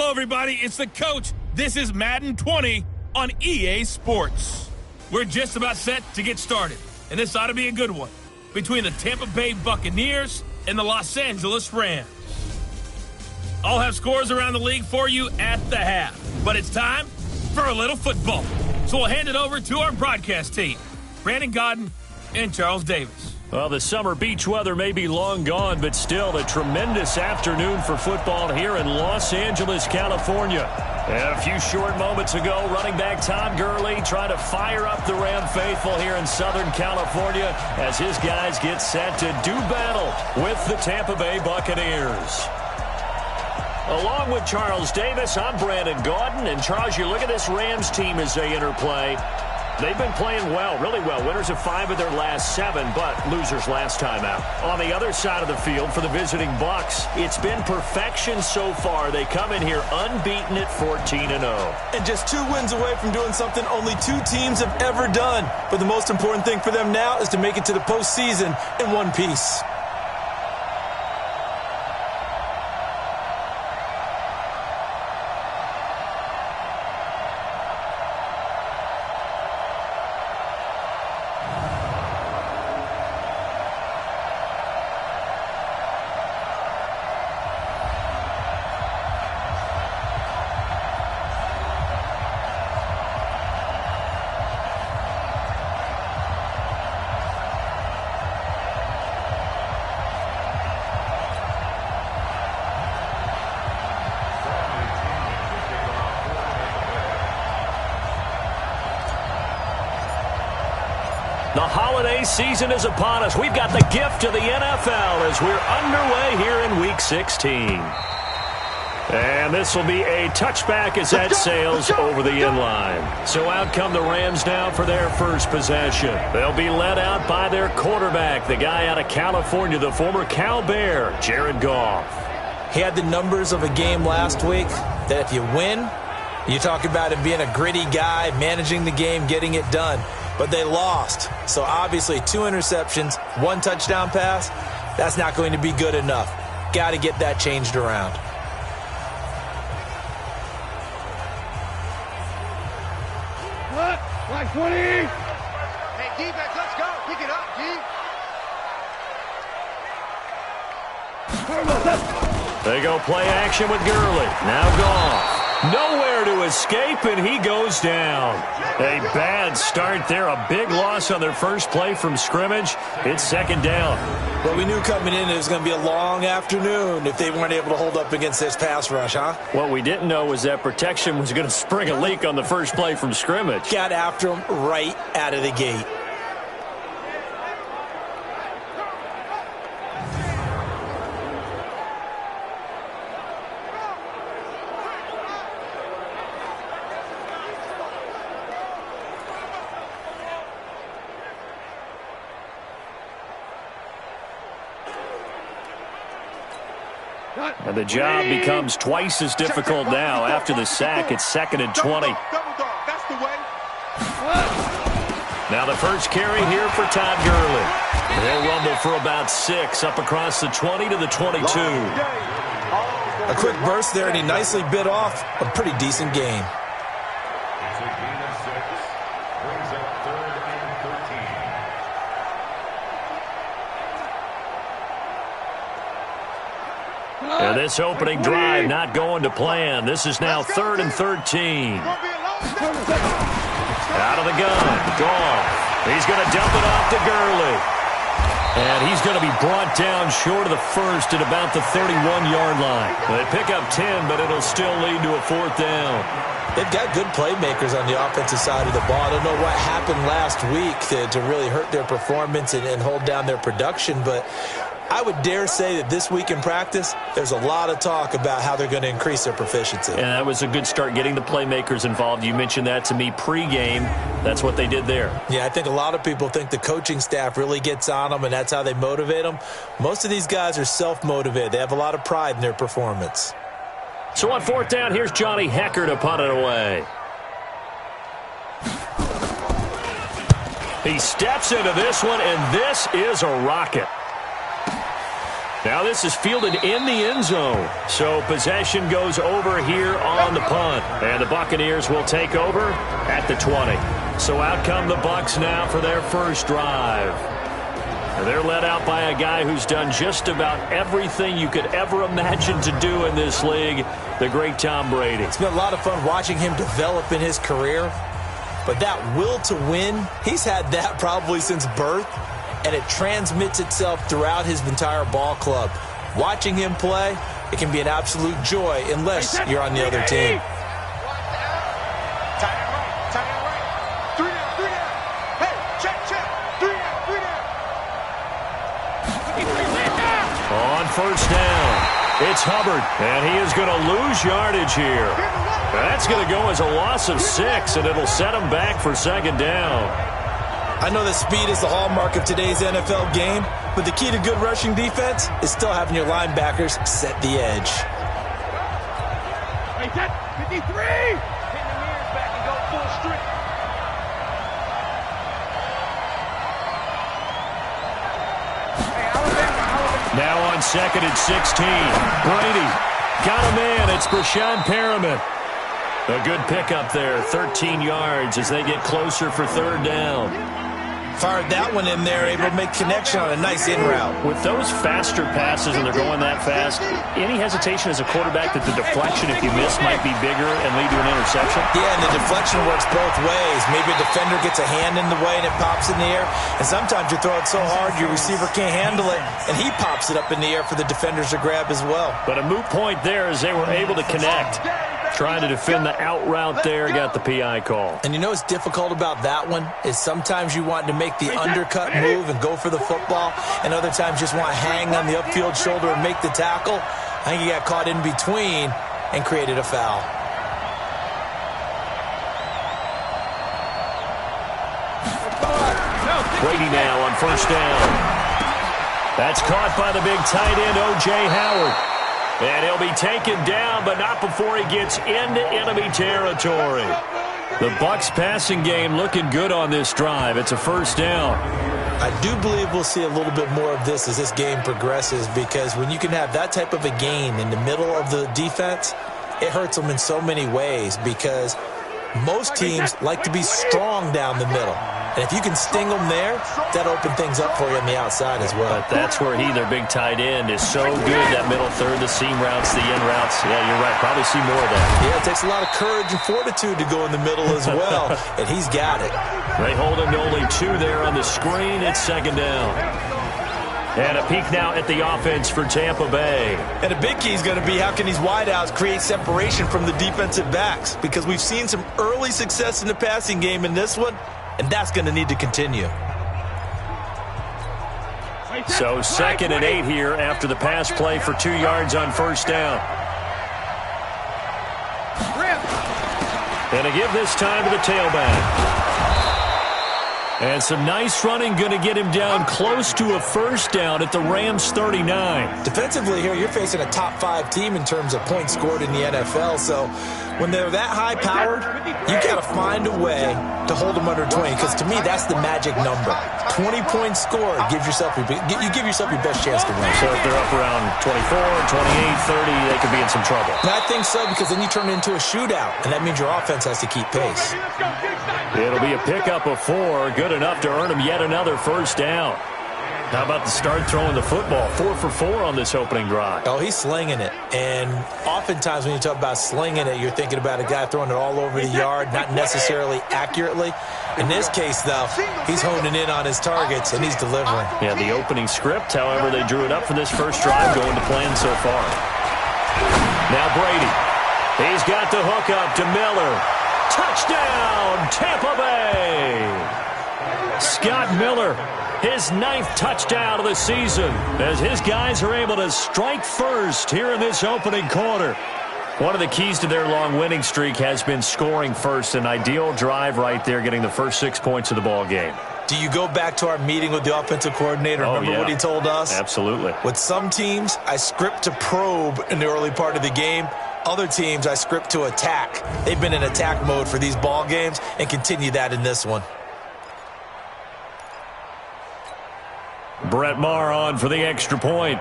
Hello, everybody. It's the coach. This is Madden 20 on EA Sports. We're just about set to get started, and this ought to be a good one between the Tampa Bay Buccaneers and the Los Angeles Rams. I'll have scores around the league for you at the half, but it's time for a little football. So we'll hand it over to our broadcast team, Brandon Godden and Charles Davis. Well, the summer beach weather may be long gone, but still a tremendous afternoon for football here in Los Angeles, California. And a few short moments ago, running back Todd Gurley trying to fire up the Ram faithful here in Southern California as his guys get set to do battle with the Tampa Bay Buccaneers. Along with Charles Davis, I'm Brandon Gaudin. And Charles, you look at this Rams team as they interplay. They've been playing well, really well. Winners of 5 of their last 7, but losers last time out. On the other side of the field for the visiting Bucs, it's been perfection so far. They come in here unbeaten at 14-0. And just 2 wins away from doing something only 2 teams have ever done. But the most important thing for them now is to make it to the postseason in one piece. The holiday season is upon us. We've got the gift of the NFL as we're underway here in Week 16. And this will be a touchback as that sails over the inline. So out come the Rams now for their first possession. They'll be led out by their quarterback, the guy out of California, the former Cal Bear, Jared Goff. He had the numbers of a game last week that if you win, you talk about him being a gritty guy, managing the game, getting it done. But they lost. So obviously 2 interceptions, 1 touchdown pass, that's not going to be good enough. Got to get that changed around. What? Like 20? Hey, defense, let's go. Pick it up, D. They go play action with Gurley. Now Goff. Nowhere to escape, and he goes down. A bad start there. A big loss on their first play from scrimmage. It's second down. Well, we knew coming in it was going to be a long afternoon if they weren't able to hold up against this pass rush, huh? What we didn't know was that protection was going to spring a leak on the first play from scrimmage. Got after him right out of the gate. And the job becomes twice as difficult now after the sack. It's 2nd and 20. Now the first carry here for Todd Gurley. They'll rumble for about 6 up across the 20 to the 22. A quick burst there, and he nicely bit off a pretty decent gain. And this opening drive not going to plan. This is now 3rd and 13. Out of the gun. Goff. He's going to dump it off to Gurley. And he's going to be brought down short of the first at about the 31-yard line. They pick up 10, but it'll still lead to a 4th down. They've got good playmakers on the offensive side of the ball. I don't know what happened last week to really hurt their performance and hold down their production, but I would dare say that this week in practice, there's a lot of talk about how they're going to increase their proficiency. And that was a good start, getting the playmakers involved. You mentioned that to me pregame. That's what they did there. Yeah, I think a lot of people think the coaching staff really gets on them, and that's how they motivate them. Most of these guys are self-motivated. They have a lot of pride in their performance. So on 4th down, here's Johnny Hecker to punt it away. He steps into this one, and this is a rocket. Now this is fielded in the end zone. So possession goes over here on the punt. And the Buccaneers will take over at the 20. So out come the Bucs now for their first drive. They're led out by a guy who's done just about everything you could ever imagine to do in this league, the great Tom Brady. It's been a lot of fun watching him develop in his career. But that will to win, he's had that probably since birth. And it transmits itself throughout his entire ball club. Watching him play, it can be an absolute joy unless you're on the other team. On first down, it's Hubbard, and he is going to lose yardage here. That's going to go as a loss of 6, and it'll set him back for second down. I know that speed is the hallmark of today's NFL game, but the key to good rushing defense is still having your linebackers set the edge. 53! Hit the mirrors back and go full strength. Now on second and 16. Brady got a man. It's Brashad Perriman. A good pickup there, 13 yards as they get closer for third down. Fired that one in there, able to make connection on a nice in route. With those faster passes and they're going that fast, any hesitation as a quarterback that the deflection, if you miss, might be bigger and lead to an interception? Yeah, and the deflection works both ways. Maybe a defender gets a hand in the way and it pops in the air. And sometimes you throw it so hard your receiver can't handle it, and he pops it up in the air for the defenders to grab as well. But a moot point there as they were able to connect. Trying to defend the out route there, got the PI call. And you know what's difficult about that one is sometimes you want to make the undercut move and go for the football, and other times just want to hang on the upfield shoulder and make the tackle. I think he got caught in between and created a foul. Brady now on first down. That's caught by the big tight end, O.J. Howard. And he'll be taken down, but not before he gets into enemy territory. The Bucs passing game looking good on this drive. It's a first down. I do believe we'll see a little bit more of this as this game progresses, because when you can have that type of a gain in the middle of the defense, it hurts them in so many ways, because most teams like to be strong down the middle. And if you can sting them there, that'll open things up for you on the outside as well. But that's where their big tight end, is so good, that middle third, the seam routes, the in routes. Yeah, you're right. Probably see more of that. Yeah, it takes a lot of courage and fortitude to go in the middle as well, and he's got it. They hold him to only 2 there on the screen. It's second down. And a peek now at the offense for Tampa Bay. And a big key is going to be how can these wideouts create separation from the defensive backs, because we've seen some early success in the passing game in this one, and that's going to need to continue. So second and 8 here after the pass play for 2 yards on first down. And to give this time to the tailback. And some nice running, going to get him down close to a first down at the Rams 39. Defensively here, you're facing a top 5 team in terms of points scored in the NFL. So when they're that high-powered, you got to find a way to hold them under 20, because to me, that's the magic number. 20 points scored, you give yourself your best chance to win. So if they're up around 24, 28, 30, they could be in some trouble. And I think so, because then you turn it into a shootout, and that means your offense has to keep pace. It'll be a pickup of 4, good enough to earn him yet another first down. How about the start throwing the football? 4 for 4 on this opening drive. Oh, he's slinging it. And oftentimes when you talk about slinging it, you're thinking about a guy throwing it all over the yard, not necessarily accurately. In this case, though, he's honing in on his targets, and he's delivering. Yeah, the opening script, however, they drew it up for this first drive, going to plan so far. Now Brady. He's got the hook up to Miller. Touchdown, Tampa Bay! Scott Miller, his 9th touchdown of the season, as his guys are able to strike first here in this opening quarter. One of the keys to their long winning streak has been scoring first. An ideal drive right there, getting the first 6 points of the ball game. Do you go back to our meeting with the offensive coordinator? Remember what he told us? Absolutely. With some teams, I script to probe in the early part of the game. Other teams, I script to attack. They've been in attack mode for these ball games and continue that in this one. Brett Maher on for the extra point.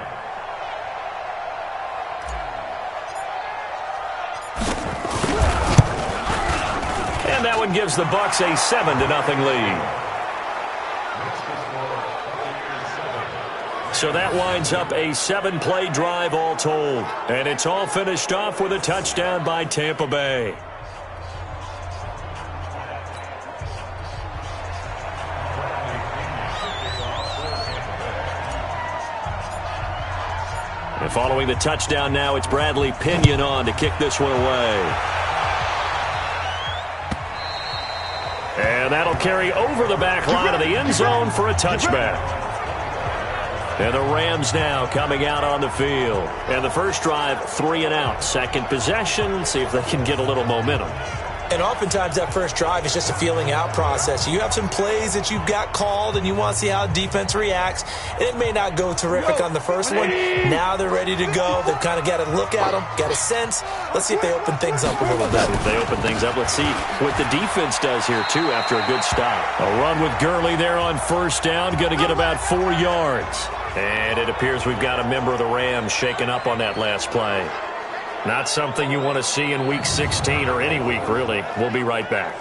one gives the Bucs a 7-0 lead. So that winds up a 7-play drive all told. And it's all finished off with a touchdown by Tampa Bay. And following the touchdown now, it's Bradley Pinion on to kick this one away. And that'll carry over the back line of the end zone for a touchback. And the Rams now coming out on the field. And the first drive, 3 and out. Second possession, see if they can get a little momentum. And oftentimes that first drive is just a feeling out process. You have some plays that you've got called and you want to see how defense reacts. It may not go terrific on the first one. Now they're ready to go. They've kind of got to look at them, got a sense. Let's see if they open things up a little bit. If they open things up, let's see what the defense does here, too, after a good stop. A run with Gurley there on first down. Going to get about 4 yards. And it appears we've got a member of the Rams shaken up on that last play. Not something you want to see in Week 16 or any week, really. We'll be right back.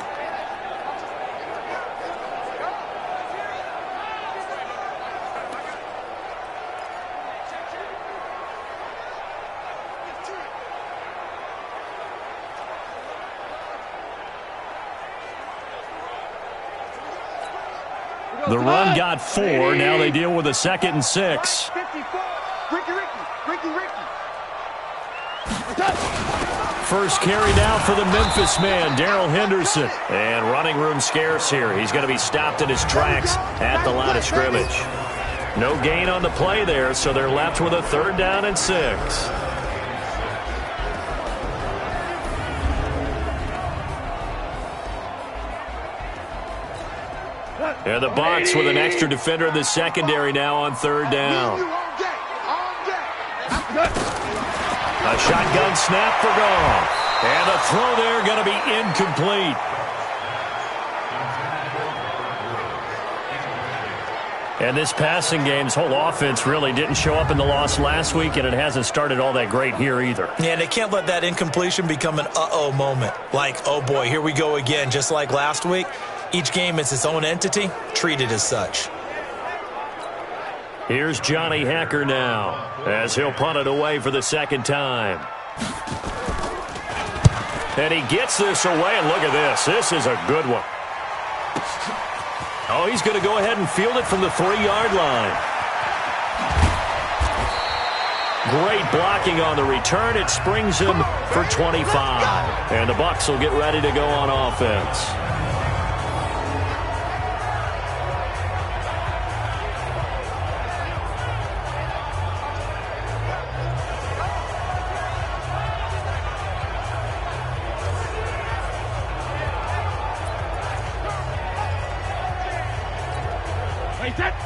The run got 4. Now they deal with a 2nd and 6. First carry now for the Memphis man, Darrell Henderson. And running room scarce here. He's going to be stopped in his tracks at the line of scrimmage. No gain on the play there, so they're left with a 3rd down and 6. And the Bucs with an extra defender in the secondary now on 3rd down. A shotgun snap for Goff. And the throw there going to be incomplete. And this passing game's whole offense really didn't show up in the loss last week, and it hasn't started all that great here either. Yeah, and they can't let that incompletion become an uh-oh moment. Like, oh boy, here we go again, just like last week. Each game is its own entity, treated as such. Here's Johnny Hacker now, as he'll punt it away for the 2nd time. And he gets this away, and look at this. This is a good one. Oh, he's going to go ahead and field it from the 3-yard line. Great blocking on the return. It springs him for 25. And the Bucs will get ready to go on offense.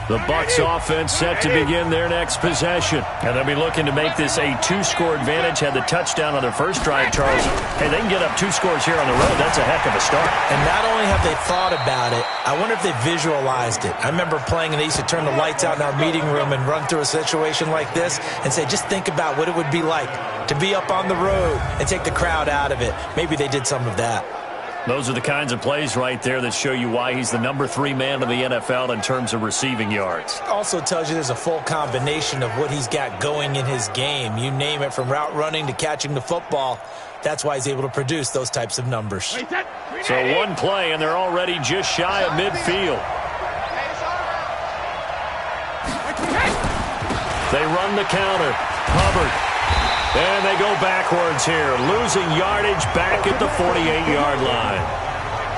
The Bucs offense set to begin their next possession. And they'll be looking to make this a 2-score advantage. Had the touchdown on their first drive, Charles. Hey, they can get up 2 scores here on the road. That's a heck of a start. And not only have they thought about it, I wonder if they visualized it. I remember playing and they used to turn the lights out in our meeting room and run through a situation like this and say, just think about what it would be like to be up on the road and take the crowd out of it. Maybe they did some of that. Those are the kinds of plays right there that show you why he's the number 3 man in the NFL in terms of receiving yards. Also tells you there's a full combination of what he's got going in his game. You name it, from route running to catching the football. That's why he's able to produce those types of numbers. So one play, and they're already just shy of midfield. They run the counter. Hubbard. And they go backwards here, losing yardage back at the 48-yard line.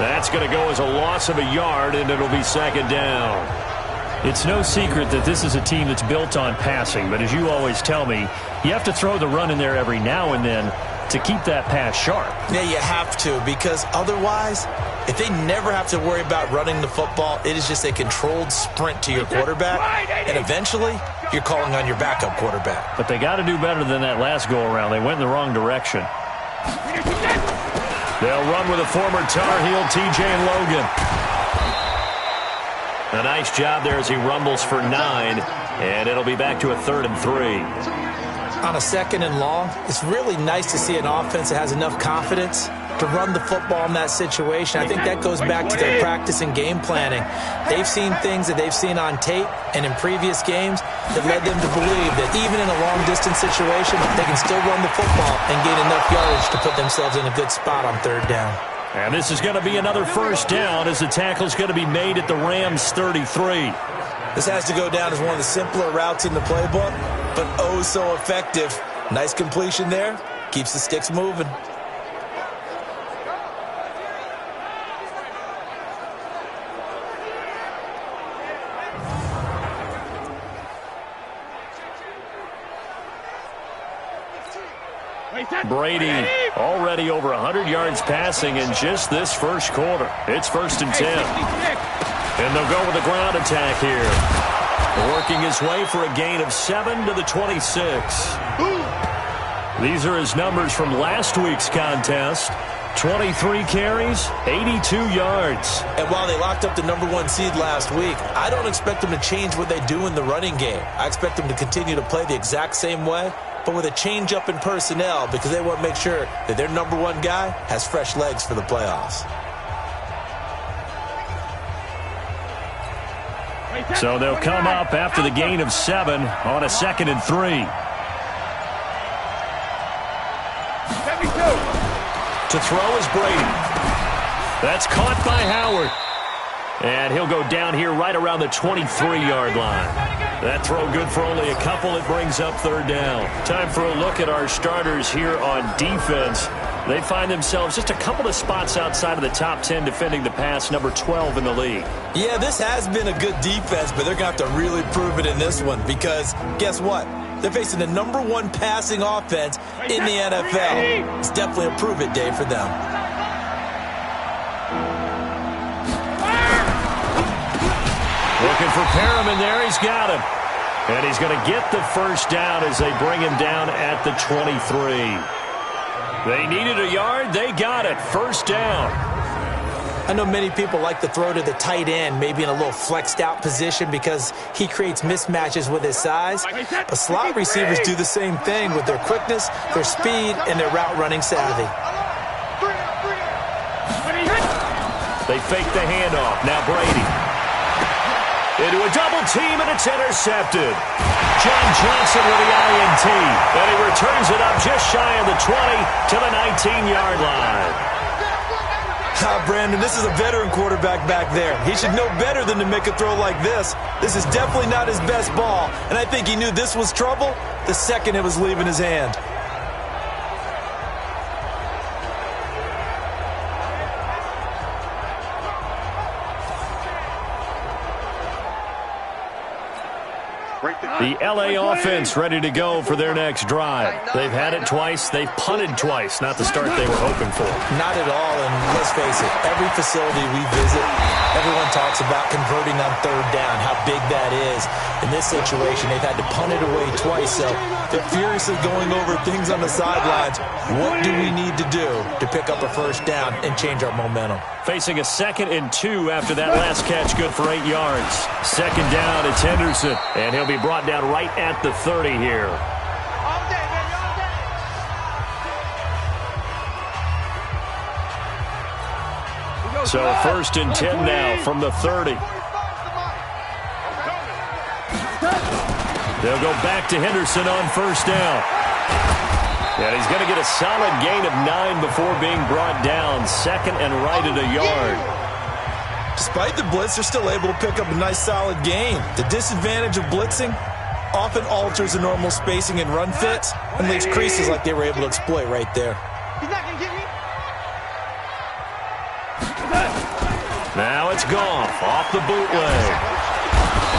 That's going to go as a loss of a yard, and it'll be 2nd down. It's no secret that this is a team that's built on passing, but as you always tell me, you have to throw the run in there every now and then to keep that pass sharp. Yeah, you have to, because otherwise, if they never have to worry about running the football, it is just a controlled sprint to your quarterback, and eventually you're calling on your backup quarterback. But they got to do better than that last go-around. They went in the wrong direction. They'll run with a former Tar Heel, TJ Logan. A nice job there as he rumbles for 9, and it'll be back to a 3rd and 3. On a 2nd and long, it's really nice to see an offense that has enough confidence to run the football in that situation. I think that goes back to their practice and game planning. They've seen things that they've seen on tape and in previous games that led them to believe that even in a long-distance situation, they can still run the football and gain enough yardage to put themselves in a good spot on third down. And this is going to be another first down as the tackle's going to be made at the Rams' 33. This has to go down as one of the simpler routes in the playbook, but oh so effective. Nice completion there. Keeps the sticks moving. Brady already over 100 yards passing in just this first quarter. It's 1st and 10. And they'll go with the ground attack here. Working his way for a gain of 7 to the 26. These are his numbers from last week's contest. 23 carries, 82 yards. And while they locked up the #1 seed last week, I don't expect them to change what they do in the running game. I expect them to continue to play the exact same way, but with a change up in personnel because they want to make sure that their #1 guy has fresh legs for the playoffs. So they'll come up after the gain of 7 on a 2nd and 3. To throw is Brady. That's caught by Howard. And he'll go down here right around the 23-yard line. That throw good for only a couple. It brings up 3rd down. Time for a look at our starters here on defense. They find themselves just a couple of spots outside of the top 10 defending the pass, number 12 in the league. Yeah, this has been a good defense, but they're going to have to really prove it in this one because guess what? They're facing the #1 passing offense in the NFL. It's definitely a prove-it day for them. Looking for Perriman there. He's got him. And he's going to get the first down as they bring him down at the 23. They needed a yard. They got it. First down. I know many people like to throw to the tight end, maybe in a little flexed out position because he creates mismatches with his size. But slot receivers do the same thing with their quickness, their speed, and their route running savvy. They fake the handoff. Now Brady. Into a double team, and it's intercepted. John Johnson with the INT. And he returns it up just shy of the 20 to the 19-yard line. Brandon, this is a veteran quarterback back there. He should know better than to make a throw like this. This is definitely not his best ball, and I think he knew this was trouble the second it was leaving his hand. The L.A. offense ready to go for their next drive. They've had it twice. They've punted twice. Not the start they were hoping for. Not at all, and let's face it, every facility we visit, everyone talks about converting on 3rd down, how big that is. In this situation, they've had to punt it away twice, so they're furiously going over things on the sidelines. What do we need to do to pick up a first down and change our momentum? Facing a 2nd and 2 after that last catch, good for 8 yards. 2nd down, it's Henderson, and he'll be brought down right at the 30 here. So 1st and 10 now from the 30. They'll go back to Henderson on 1st down. And he's going to get a solid gain of 9 before being brought down. 2nd and right at a yard. Despite the blitz, they're still able to pick up a nice solid gain. The disadvantage of blitzing often alters the normal spacing and run fits and leaves creases like they were able to exploit right there. Now it's Goff off the bootleg.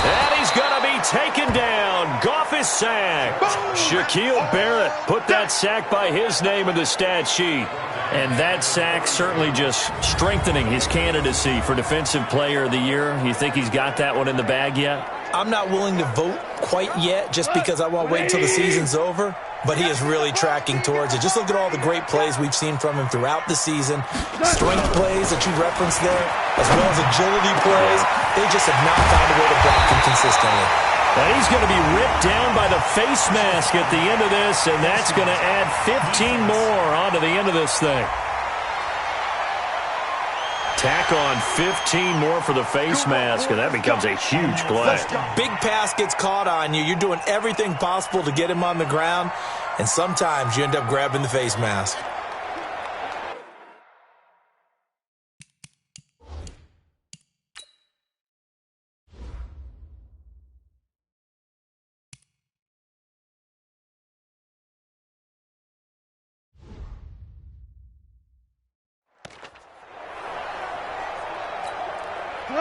And he's going to be taken down. Goff is sacked. Shaquille Barrett put that sack by his name in the stat sheet. And that sack certainly just strengthening his candidacy for Defensive Player of the Year. You think he's got that one in the bag yet? I'm not willing to vote quite yet just because I want to wait until the season's over. But he is really tracking towards it. Just look at all the great plays we've seen from him throughout the season. Strength plays that you referenced there, as well as agility plays. They just have not found a way to block him consistently. And he's going to be ripped down by the face mask at the end of this, and that's going to add 15 more onto the end of this thing. Tack on 15 more for the face mask, and that becomes a huge play. Big pass gets caught on you. You're doing everything possible to get him on the ground, and sometimes you end up grabbing the face mask.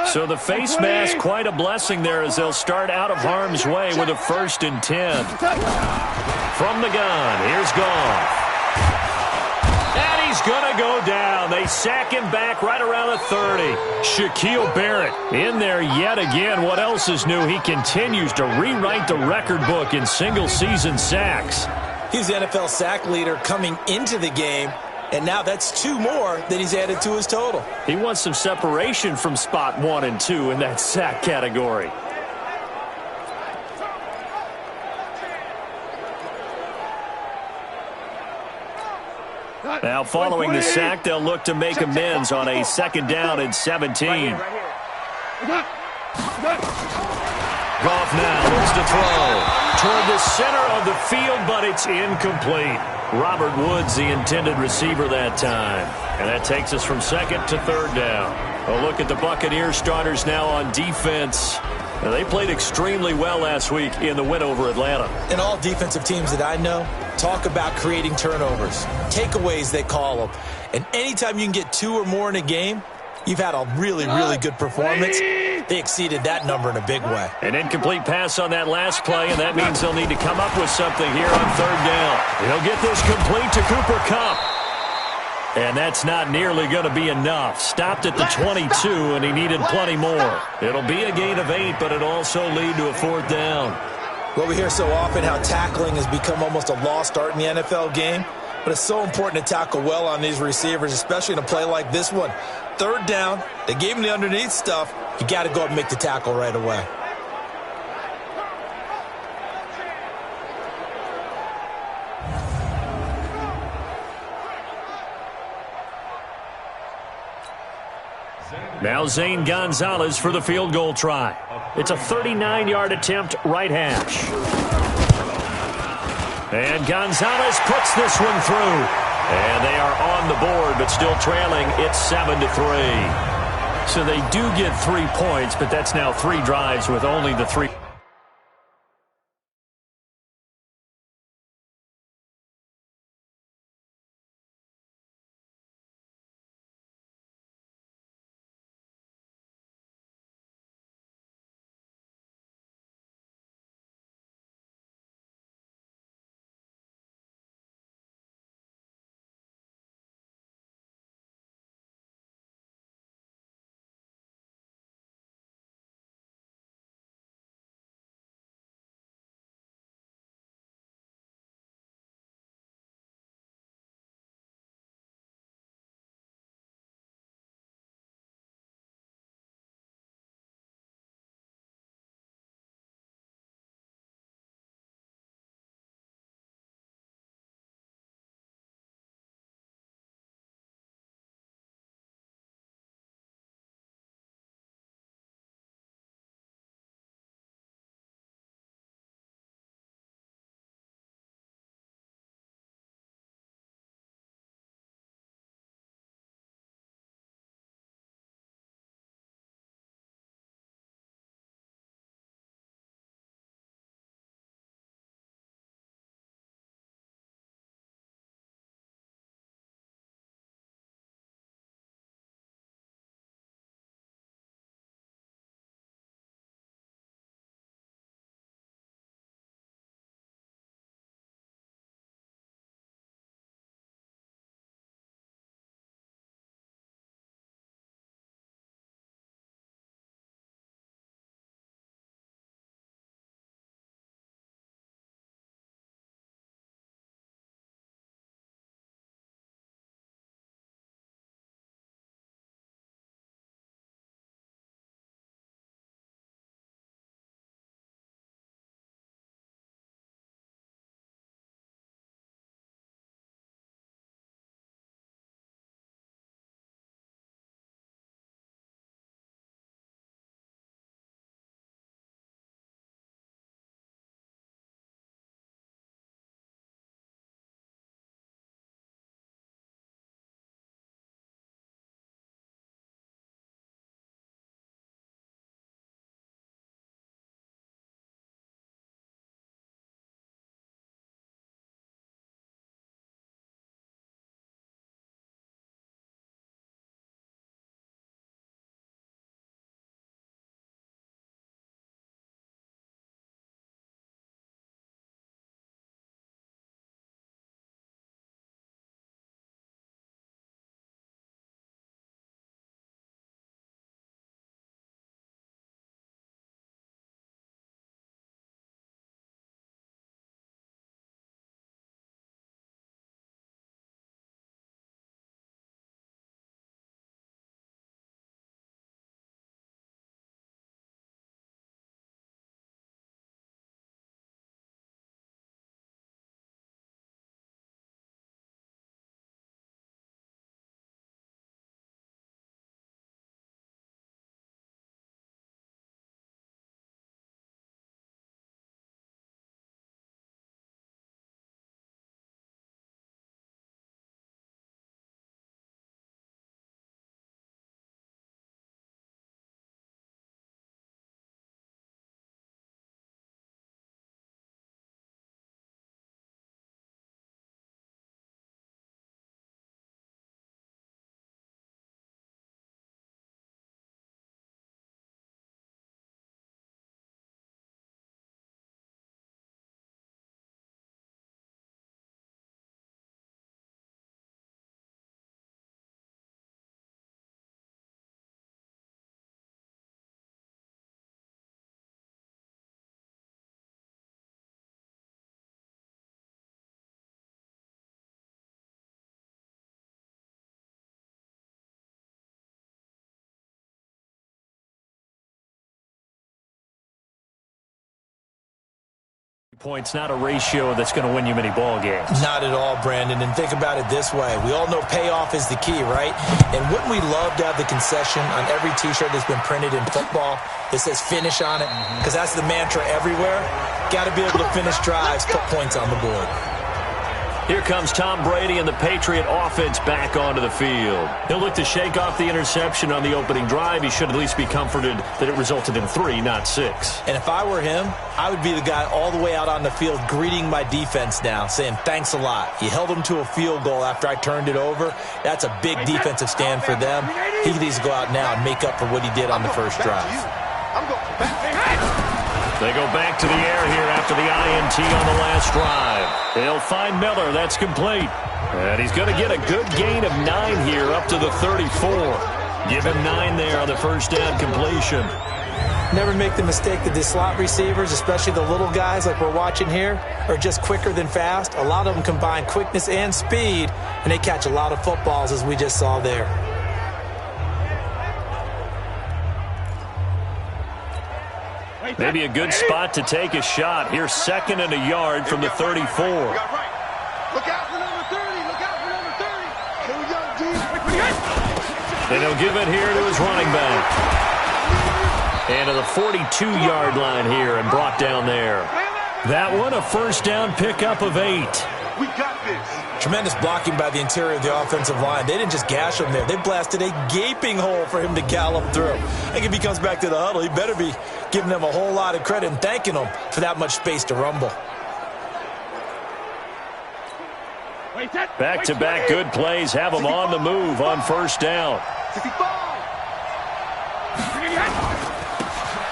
So the face mask, quite a blessing there as they'll start out of harm's way with a 1st and 10. From the gun, here's Goff. And he's going to go down. They sack him back right around the 30. Shaquille Barrett in there yet again. What else is new? He continues to rewrite the record book in single-season sacks. He's the NFL sack leader coming into the game. And now that's 2 more that he's added to his total. He wants some separation from spot 1 and 2 in that sack category. Now following the sack, they'll look to make amends on a 2nd down and 17. Goff now looks to throw toward the center of the field, but it's incomplete. Robert Woods, the intended receiver that time. And that takes us from 2nd to 3rd down. A look at the Buccaneers starters now on defense. Now, they played extremely well last week in the win over Atlanta. And all defensive teams that I know talk about creating turnovers. Takeaways, they call them. And anytime you can get 2 or more in a game, you've had a really, really good performance. They exceeded that number in a big way. An incomplete pass on that last play, and that means they'll need to come up with something here on 3rd down. He'll get this complete to Cooper Kupp. And that's not nearly going to be enough. Stopped at the 22, and he needed plenty more. It'll be a gain of 8, but it'll also lead to a 4th down. Well, we hear so often how tackling has become almost a lost art in the NFL game. But it's so important to tackle well on these receivers, especially in a play like this one. 3rd down, they gave him the underneath stuff. You got to go up and make the tackle right away. Now Zane Gonzalez for the field goal try. It's a 39-yard attempt, right hash. And Gonzalez puts this one through. And they are on the board, but still trailing. It's 7-3. So they do get 3 points, but that's now 3 drives with only the 3. points, not a ratio that's going to win you many ball games. Not at all, Brandon. And think about it this way. We all know payoff is the key, right? And wouldn't we love to have the concession on every T-shirt that's been printed in football that says finish on it? Because that's the mantra everywhere. Got to be able to finish drives, put points on the board. Here comes Tom Brady and the Patriot offense back onto the field. He'll look to shake off the interception on the opening drive. He should at least be comforted that it resulted in 3, not 6. And if I were him, I would be the guy all the way out on the field greeting my defense now, saying thanks a lot. You held them to a field goal after I turned it over. That's a big defensive stand for them. He needs to go out now and make up for what he did on the first drive. They go back to the air here after the INT on the last drive. They'll find Miller. That's complete. And he's going to get a good gain of 9 here up to the 34. Give him 9 there on the first down completion. Never make the mistake that the slot receivers, especially the little guys like we're watching here, are just quicker than fast. A lot of them combine quickness and speed, and they catch a lot of footballs as we just saw there. Maybe a good spot to take a shot. Here's 2nd and a yard from the 34. Look out for number 30. Look out for number 30. Here we go, D. And he'll give it here to his running back. And to the 42-yard line here and brought down there. That one, a first down pickup of 8. We got this. Tremendous blocking by the interior of the offensive line. They didn't just gash him there. They blasted a gaping hole for him to gallop through. I think if he comes back to the huddle, he better be giving them a whole lot of credit and thanking them for that much space to rumble. Back-to-back good plays have them on the move on first down. 65.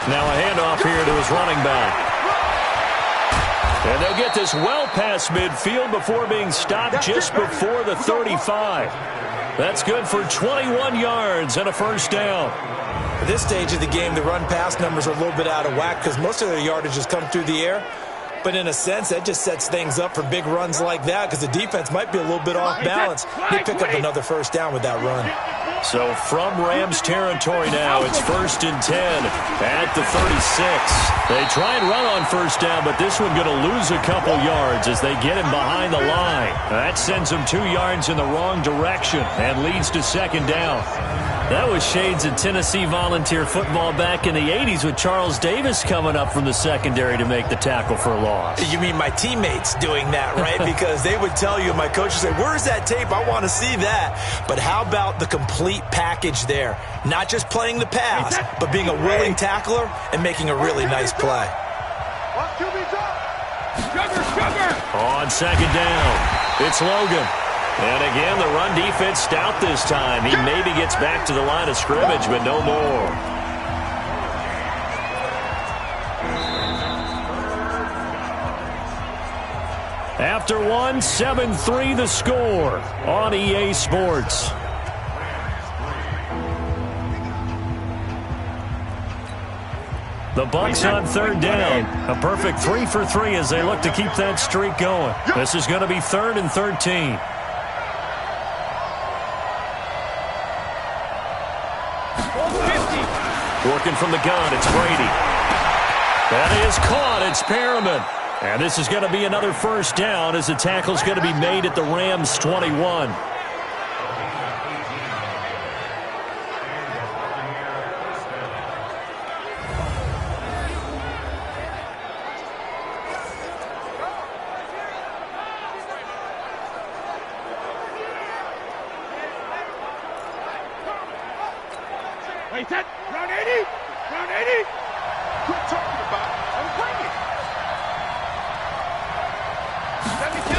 Now a handoff here to his running back. And they'll get this well past midfield before being stopped just before the 35. That's good for 21 yards and a first down. At this stage of the game, the run-pass numbers are a little bit out of whack because most of their yardage has come through the air. But in a sense, that just sets things up for big runs like that because the defense might be a little bit off balance. They pick up another first down with that run. So from Rams territory now, it's 1st and 10 at the 36. They try and run on first down, but this one going to lose a couple yards as they get him behind the line. That sends him 2 yards in the wrong direction and leads to 2nd down. That was shades of Tennessee volunteer football back in the 80s with Charles Davis coming up from the secondary to make the tackle for a loss. You mean my teammates doing that, right? Because they would tell you, my coach would say, where's that tape? I want to see that. But how about the complete package there? Not just playing the pass, but being a willing tackler and making a really nice play. On 2nd down, it's Logan. And again, the run defense stout this time. He maybe gets back to the line of scrimmage, but no more. After one, 7-3 the score on EA Sports. The Bucs on 3rd down. A perfect 3 for 3 as they look to keep that streak going. This is going to be 3rd and 13. Working from the gun, it's Brady. That is caught. It's Perriman. And this is going to be another first down as the tackle's going to be made at the Rams' 21. Wait, that round 80. Round 80. Quit talking about it. I'm bringing. 72.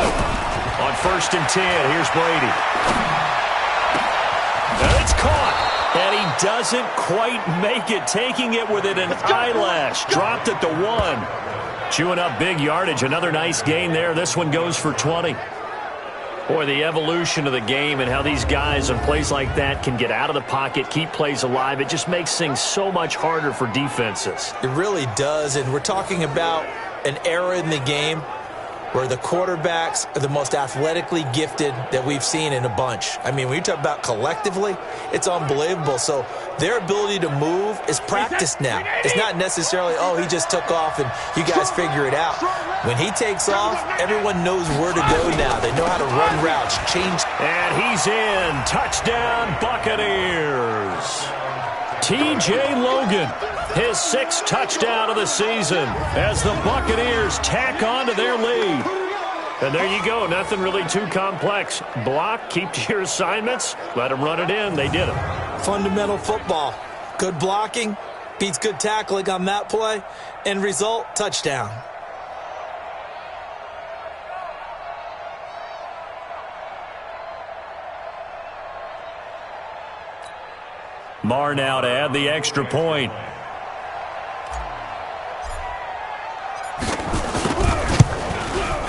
On 1st and 10, here's Brady. And it's caught. And he doesn't quite make it, taking it within an eyelash. Dropped at the 1. Chewing up big yardage. Another nice gain there. This one goes for 20. Boy, the evolution of the game and how these guys on plays like that can get out of the pocket, keep plays alive, it just makes things so much harder for defenses. It really does, and we're talking about an era in the game where the quarterbacks are the most athletically gifted that we've seen in a bunch. I mean, when you talk about collectively, it's unbelievable. So their ability to move is practiced now. It's not necessarily, oh, he just took off and you guys figure it out. When he takes off, everyone knows where to go now. They know how to run routes, change. And he's in. Touchdown, Buccaneers. T.J. Logan, his 6th touchdown of the season as the Buccaneers tack on to their lead. And there you go. Nothing really too complex. Block, keep to your assignments, let them run it in. They did it. Fundamental football. Good blocking beats good tackling on that play. End result, touchdown. Marr now to add the extra point.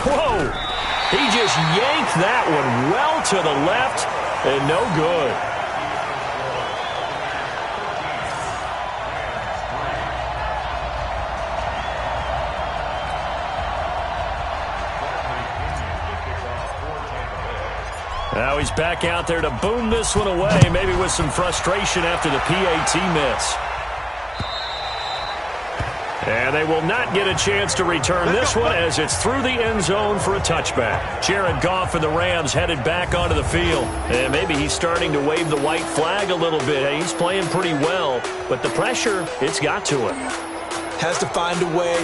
Whoa! He just yanked that one well to the left and no good. Now he's back out there to boom this one away, maybe with some frustration after the PAT miss. And they will not get a chance to return this one as it's through the end zone for a touchback. Jared Goff and the Rams headed back onto the field. And maybe he's starting to wave the white flag a little bit. He's playing pretty well, but the pressure, it's got to him. Has to find a way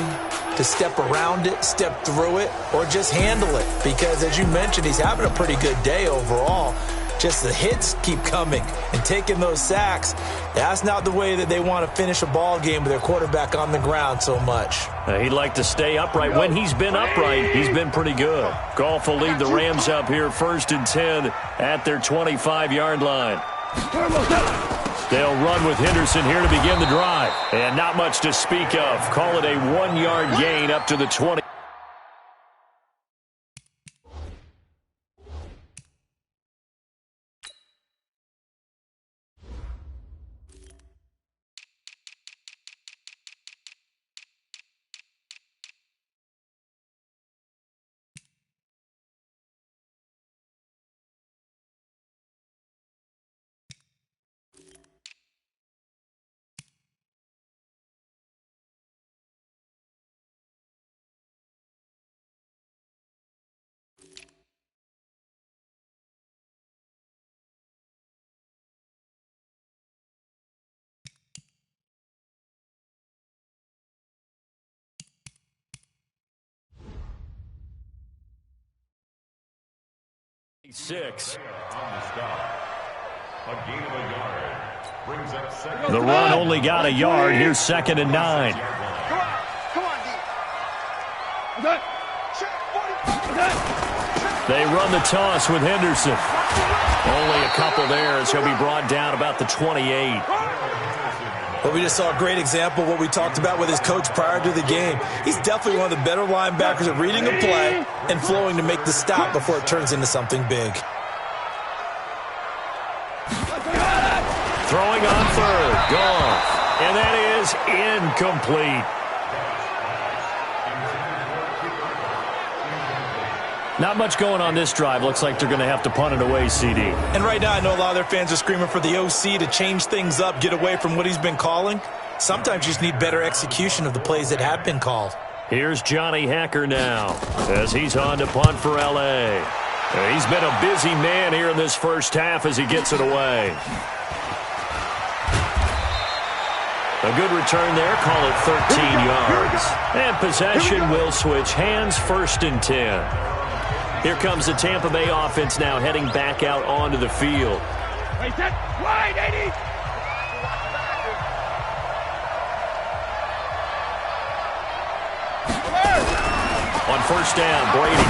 to step around it, step through it, or just handle it. Because, as you mentioned, he's having a pretty good day overall. Just the hits keep coming and taking those sacks. That's not the way that they want to finish a ball game with their quarterback on the ground so much. He'd like to stay upright. When he's been upright, he's been pretty good. Goff will lead the Rams up here 1st and 10 at their 25-yard line. They'll run with Henderson here to begin the drive. And not much to speak of. Call it a 1-yard gain up to the 20. Six. The run only got a yard. Here's 2nd and 9. They run the toss with Henderson. Only a couple there as he'll be brought down about the 28. Well, we just saw a great example of what we talked about with his coach prior to the game. He's definitely one of the better linebackers at reading a play and flowing to make the stop before it turns into something big. Throwing on 3rd. Goff. And that is incomplete. Not much going on this drive. Looks like they're going to have to punt it away, CD. And right now, I know a lot of their fans are screaming for the OC to change things up, get away from what he's been calling. Sometimes you just need better execution of the plays that have been called. Here's Johnny Hacker now as he's on to punt for L.A. He's been a busy man here in this first half as he gets it away. A good return there. Call it 13 yards. And possession will switch hands. 1st and 10. Here comes the Tampa Bay offense now heading back out onto the field. Wide, 80. On 1st down, Brady.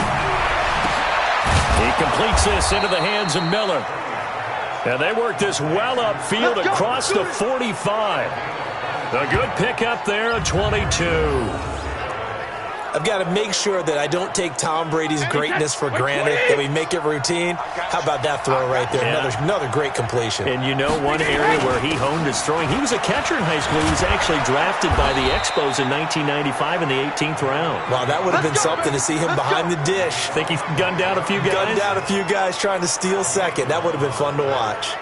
He completes this into the hands of Miller. And they work this well upfield across the 45. A good pickup there, a 22. I've got to make sure that I don't take Tom Brady's greatness for granted, that we make it routine. How about that throw right there? Yeah. Another great completion. And you know one area where he honed his throwing, he was a catcher in high school. He was actually drafted by the Expos in 1995 in the 18th round. Wow, that would have been something to see him behind the dish. Think he gunned down a few guys? Gunned down a few guys trying to steal second. That would have been fun to watch.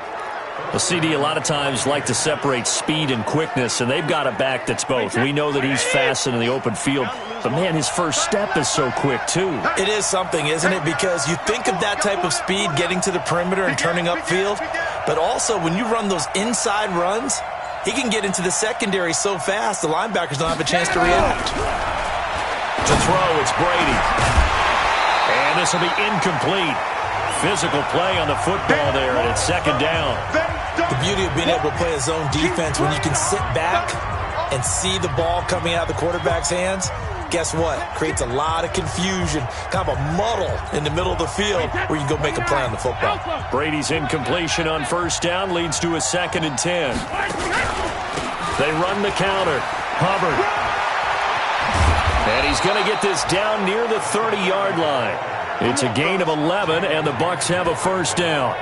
The CD a lot of times like to separate speed and quickness, and they've got a back that's both. We know that he's fast in the open field, but, man, his first step is so quick, too. It is something, isn't it? Because you think of that type of speed getting to the perimeter and turning upfield, but also when you run those inside runs, he can get into the secondary so fast the linebackers don't have a chance to react. To throw, it's Brady. And this will be incomplete. Physical play on the football there, and it's second down. The beauty of being able to play a zone defense when you can sit back and see the ball coming out of the quarterback's hands, guess what? Creates a lot of confusion, kind of a muddle in the middle of the field where you can go make a play on the football. Brady's incompletion on first down leads to a 2nd and 10. They run the counter. Hubbard. And he's going to get this down near the 30-yard line. It's a gain of 11, and the Bucs have a first down.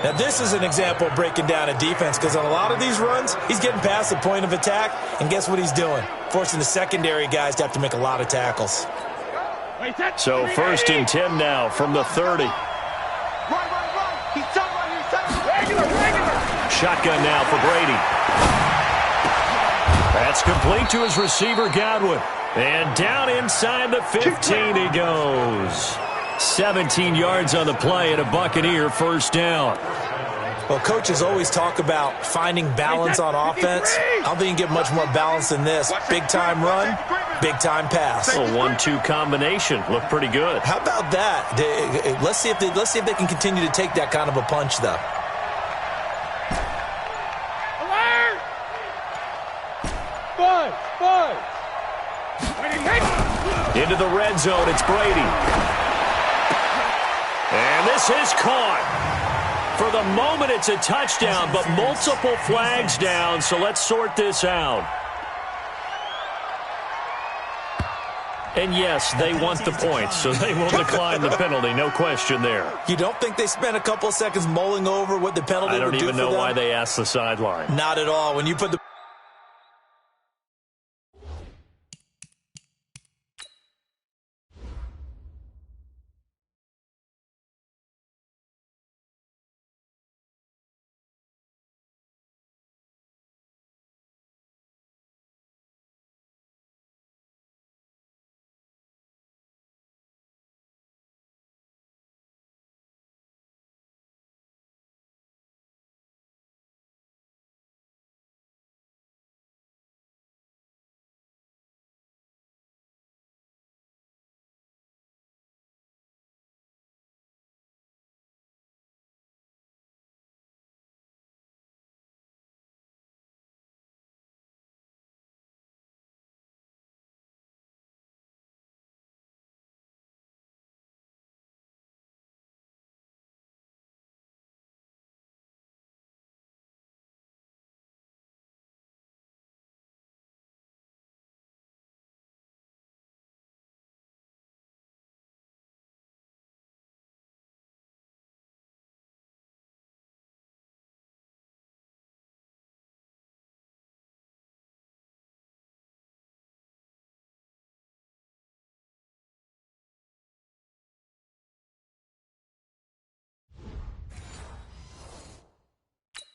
Now, this is an example of breaking down a defense because on a lot of these runs, he's getting past the point of attack, and guess what he's doing? Forcing the secondary guys to have to make a lot of tackles. So 1st and 10 now from the 30. Shotgun now for Brady. That's complete to his receiver, Godwin. And down inside the 15 he goes. 17 yards on the play and a Buccaneer first down. Well, coaches always talk about finding balance on offense. I don't think you can get much more balance than this. Big-time run, big-time pass. A 1-2 combination. Looked pretty good. How about that? Let's see if they can continue to take that kind of a punch, though. Into the red zone, it's Brady. And this is caught. For the moment, it's a touchdown, but multiple flags down, so let's sort this out. And yes, they want the points, so they will decline the penalty, no question there. You don't think they spent a couple of seconds mulling over what the penalty would do for them? I don't even know why they asked the sideline. Not at all. When you put the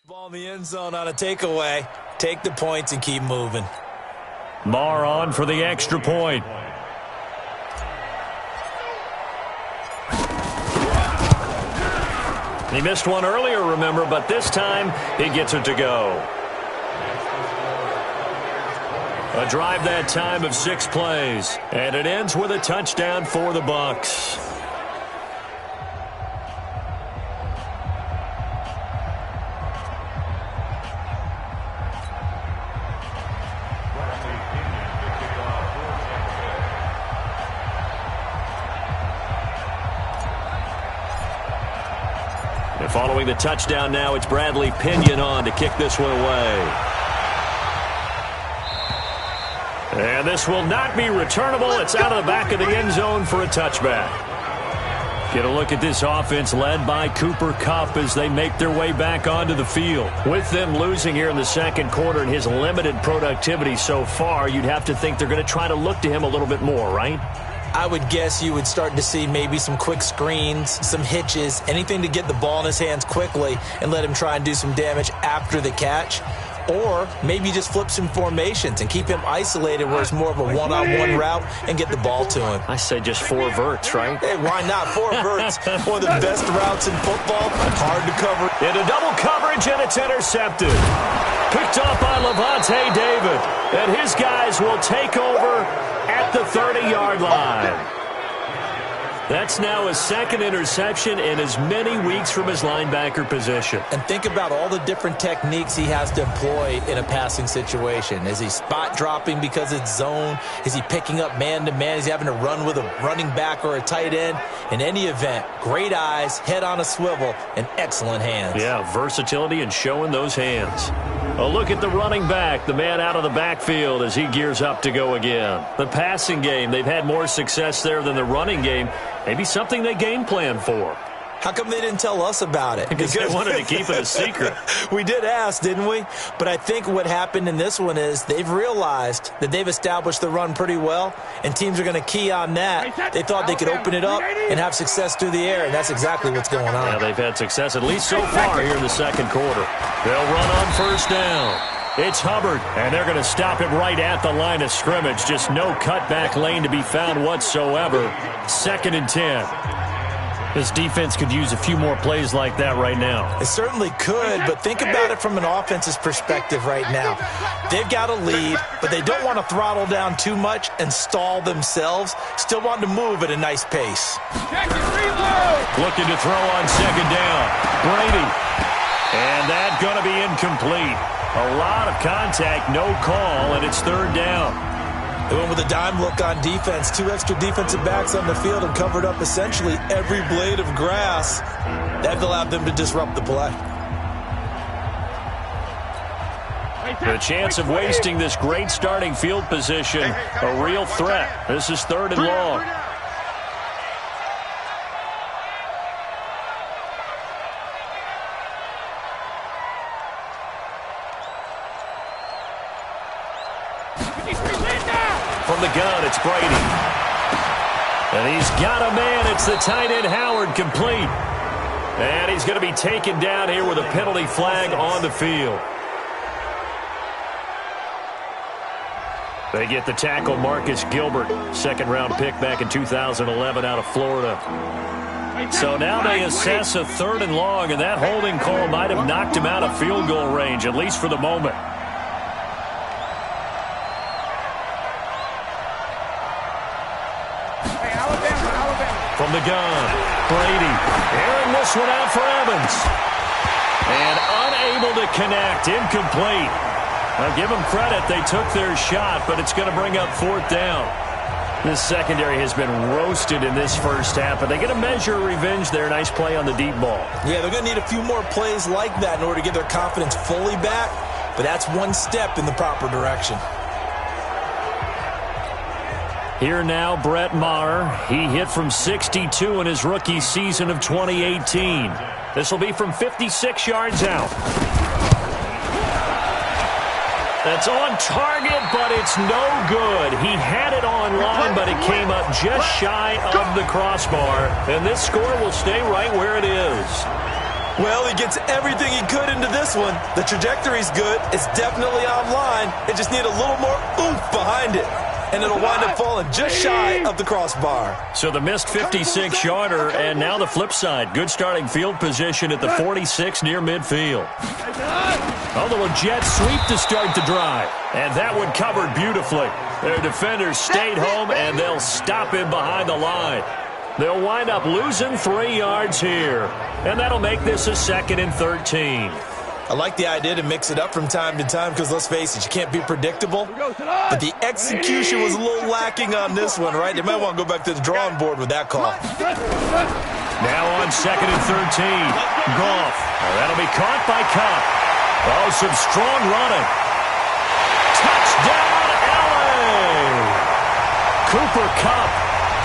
ball in the end zone on a takeaway, take the points and keep moving. Marr on for the extra point. He missed one earlier, remember, but this time he gets it to go. A drive that time of 6 plays, and it ends with a touchdown for the Bucs. And following the touchdown now, it's Bradley Pinion on to kick this one away. And this will not be returnable. It's out of the back of the end zone for a touchback. Get a look at this offense led by Cooper Kupp as they make their way back onto the field. With them losing here in the second quarter and his limited productivity so far, you'd have to think they're going to try to look to him a little bit more, right? I would guess you would start to see maybe some quick screens, some hitches, anything to get the ball in his hands quickly and let him try and do some damage after the catch. Or maybe just flip some formations and keep him isolated where it's more of a one-on-one route and get the ball to him. I say just 4 verts, right? Hey, why not? 4 verts. One of the best routes in football. Hard to cover. Into double coverage, and it's intercepted. Picked up by Levante David. And his guys will take over at the 30-yard line. That's now his second interception in as many weeks from his linebacker position. And think about all the different techniques he has to employ in a passing situation. Is he spot dropping because it's zone? Is he picking up man-to-man? Is he having to run with a running back or a tight end? In any event, great eyes, head on a swivel, and excellent hands. Yeah, versatility and showing those hands. A look at the running back, the man out of the backfield as he gears up to go again. The passing game, they've had more success there than the running game. Maybe something they game plan for. How come they didn't tell us about it? Because they wanted to keep it a secret. We did ask, didn't we? But I think what happened in this one is they've realized that they've established the run pretty well, and teams are going to key on that. They thought they could open it up and have success through the air, and that's exactly what's going on. Yeah, they've had success at least so far here in the second quarter. They'll run on first down. It's Hubbard, and they're going to stop him right at the line of scrimmage. Just no cutback lane to be found whatsoever. 2nd and 10. This defense could use a few more plays like that right now. It certainly could, but think about it from an offense's perspective right now. They've got a lead, but they don't want to throttle down too much and stall themselves. Still want to move at a nice pace. Looking to throw on 2nd down. Brady. And that's going to be incomplete. A lot of contact, no call, and it's 3rd down. They went with a dime look on defense. 2 extra defensive backs on the field and covered up essentially every blade of grass. That allowed them to disrupt the play. The chance of wasting this great starting field position, a real threat. This is 3rd and long. From the gun, it's Brady. And he's got a man. It's the tight end, Howard, complete. And he's going to be taken down here with a penalty flag on the field. They get the tackle, Marcus Gilbert, 2nd-round pick back in 2011 out of Florida. So now they assess a 3rd and long, and that holding call might have knocked him out of field goal range, at least for the moment. From the gun, Brady airing this one out for Evans. And unable to connect, incomplete. Now give them credit, they took their shot, but it's going to bring up 4th down. This secondary has been roasted in this first half, but they get a measure of revenge there. Nice play on the deep ball. Yeah, they're going to need a few more plays like that in order to get their confidence fully back, but that's one step in the proper direction. Here now, Brett Maher. He hit from 62 in his rookie season of 2018. This will be from 56 yards out. That's on target, but it's no good. He had it on line, but it came up just shy of the crossbar. And this score will stay right where it is. Well, he gets everything he could into this one. The trajectory's good. It's definitely on line. It just need a little more oomph behind it. And it'll wind up falling just shy of the crossbar. So the missed 56-yarder, and now the flip side. Good starting field position at the 46 near midfield. Oh, the jet sweep to start the drive. And that one covered beautifully. Their defenders stayed home, and they'll stop him behind the line. They'll wind up losing 3 yards here. And that'll make this a 2nd and 13. I like the idea to mix it up from time to time because, let's face it, you can't be predictable. But the execution was a little lacking on this one, right? They might want to go back to the drawing board with that call. Now on 2nd and 13. Goff. That'll be caught by Cup. Oh, some strong running. Touchdown, LA! Cooper Kupp,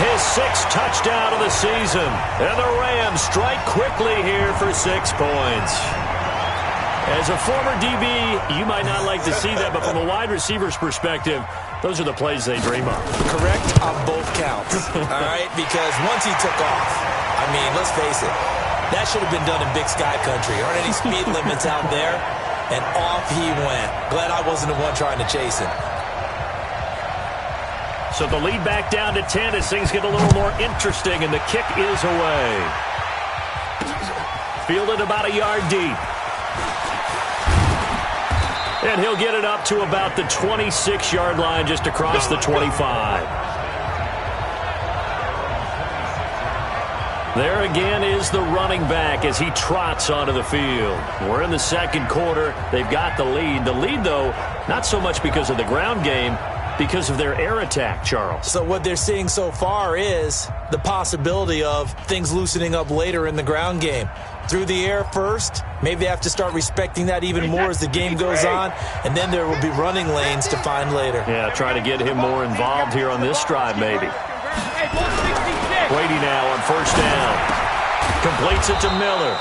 his 6th touchdown of the season. And the Rams strike quickly here for 6 points. As a former DB, you might not like to see that, but from a wide receiver's perspective, those are the plays they dream of. Correct on both counts, all right? Because once he took off, I mean, let's face it, that should have been done in Big Sky Country. There aren't any speed limits out there, and off he went. Glad I wasn't the one trying to chase him. So the lead back down to 10 as things get a little more interesting, and the kick is away. Fielded about a yard deep. And he'll get it up to about the 26-yard line just across the 25. There again is the running back as he trots onto the field. We're in the second quarter. They've got the lead. The lead, though, not so much because of the ground game, because of their air attack, Charles. So what they're seeing so far is the possibility of things loosening up later in the ground game. Through the air first, maybe they have to start respecting that even more as the game goes on, and then there will be running lanes to find later. Yeah, try to get him more involved here on this drive maybe. Brady now on first down. Completes it to Miller.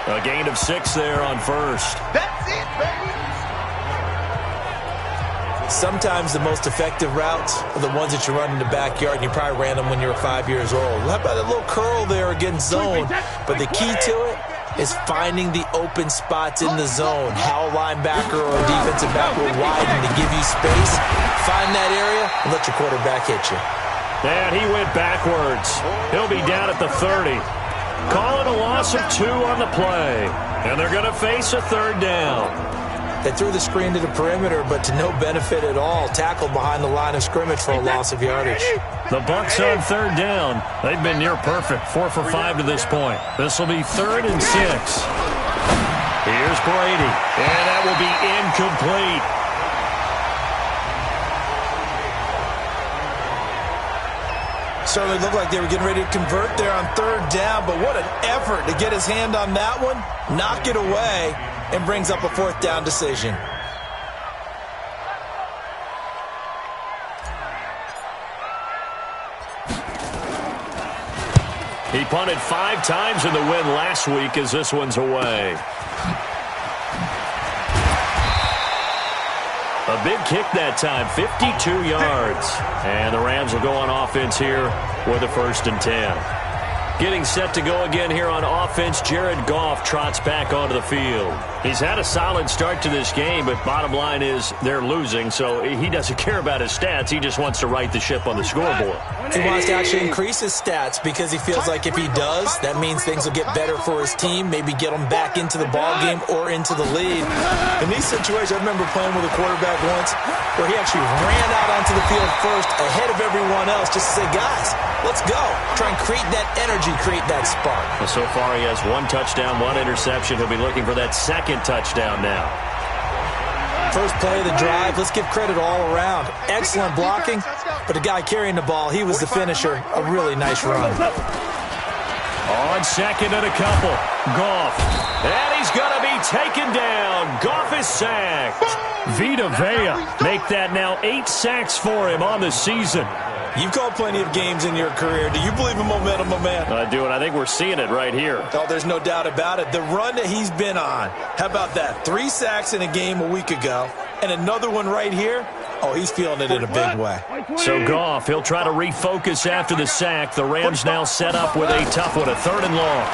A gain of 6 there on first. That's it, baby. Sometimes the most effective routes are the ones that you run in the backyard, and you probably ran them when you were 5 years old. How about a little curl there against zone? But the key to it is finding the open spots in the zone. How a linebacker or a defensive back will widen to give you space. Find that area and let your quarterback hit you. And he went backwards. He'll be down at the 30. Call it a loss of 2 on the play. And they're going to face a third down. They threw the screen to the perimeter, but to no benefit at all. Tackled behind the line of scrimmage for a loss of yardage. The Bucs on third down. They've been near perfect. 4 for 5 to this point. This will be 3rd and 6. Here's Brady. And that will be incomplete. Certainly looked like they were getting ready to convert there on third down, but what an effort to get his hand on that one, knock it away, and brings up a 4th down decision. He punted 5 times in the win last week as this one's away. A big kick that time, 52 yards. And the Rams will go on offense here with a 1st and 10. Getting set to go again here on offense, Jared Goff trots back onto the field. He's had a solid start to this game, but bottom line is they're losing, so he doesn't care about his stats. He just wants to right the ship on the scoreboard. He wants to actually increase his stats because he feels like if he does, that means things will get better for his team, maybe get them back into the ball game or into the lead. In these situations, I remember playing with a quarterback once where he actually ran out onto the field first ahead of everyone else just to say, guys, let's go. Try and create that energy, create that spark. Well, so far he has 1 touchdown, 1 interception. He'll be looking for that 2nd touchdown now. First play of the drive, let's give credit all around. Excellent blocking, but the guy carrying the ball, he was the finisher. A really nice run. On 2nd and a couple, Goff. And he's going to be taken down. Goff is sacked. Vita Vea make that now 8 sacks for him on the season. You've called plenty of games in your career. Do you believe in momentum, my man? I do, and I think we're seeing it right here. Oh, there's no doubt about it. The run that he's been on. How about that? 3 sacks in a game a week ago, and another one right here. Oh, he's feeling it in a big way. So Goff, he'll try to refocus after the sack. The Rams now set up with a tough one, a 3rd and long.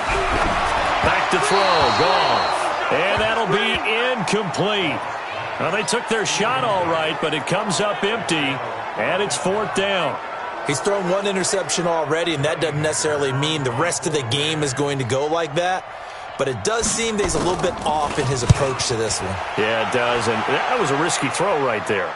Back to throw, Goff. And that'll be incomplete. Well, they took their shot all right, but it comes up empty, and it's 4th down. He's thrown 1 interception already, and that doesn't necessarily mean the rest of the game is going to go like that. But it does seem that he's a little bit off in his approach to this one. Yeah, it does, and that was a risky throw right there.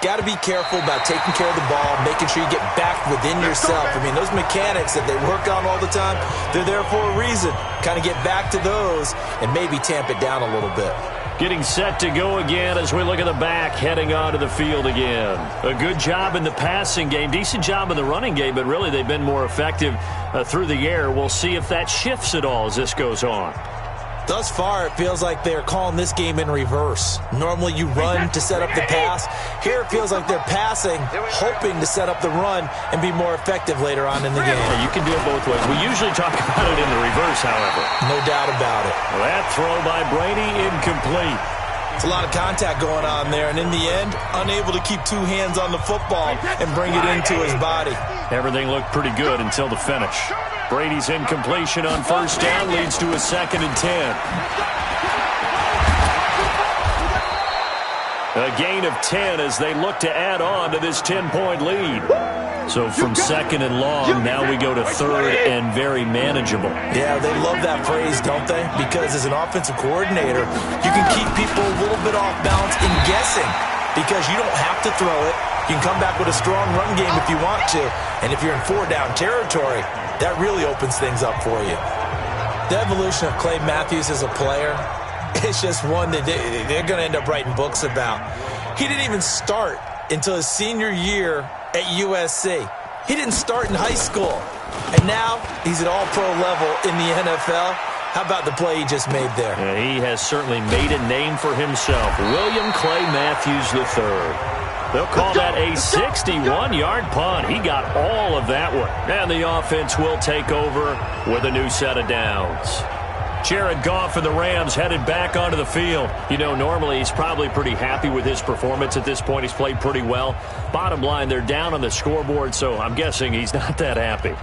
Got to be careful about taking care of the ball, making sure you get back within yourself. I mean, those mechanics that they work on all the time, they're there for a reason. Kind of get back to those and maybe tamp it down a little bit. Getting set to go again as we look at the back, heading onto the field again. A good job in the passing game, decent job in the running game, but really they've been more effective through the air. We'll see if that shifts at all as this goes on. Thus far, it feels like they're calling this game in reverse. Normally you run to set up the pass. Here it feels like they're passing, hoping to set up the run and be more effective later on in the game. Yeah, you can do it both ways. We usually talk about it in the reverse, however. No doubt about it. Well, that throw by Brady, incomplete. It's a lot of contact going on there, and in the end, unable to keep two hands on the football and bring it into his body. Everything looked pretty good until the finish. Brady's incompletion on first down leads to a 2nd and 10. A gain of 10 as they look to add on to this 10-point lead. So from 2nd and long, now we go to 3rd and very manageable. Yeah, they love that phrase, don't they? Because as an offensive coordinator, you can keep people a little bit off balance in guessing because you don't have to throw it. You can come back with a strong run game if you want to. And if you're in 4-down territory, that really opens things up for you. The evolution of Clay Matthews as a player, it's just one that they're going to end up writing books about. He didn't even start until his senior year at USC. He didn't start in high school. And now he's at all-pro level in the NFL. How about the play he just made there? Yeah, he has certainly made a name for himself. William Clay Matthews III. They'll call that a 61-yard punt. He got all of that one. And the offense will take over with a new set of downs. Jared Goff and the Rams headed back onto the field. You know, normally he's probably pretty happy with his performance at this point. He's played pretty well. Bottom line, they're down on the scoreboard, so I'm guessing he's not that happy.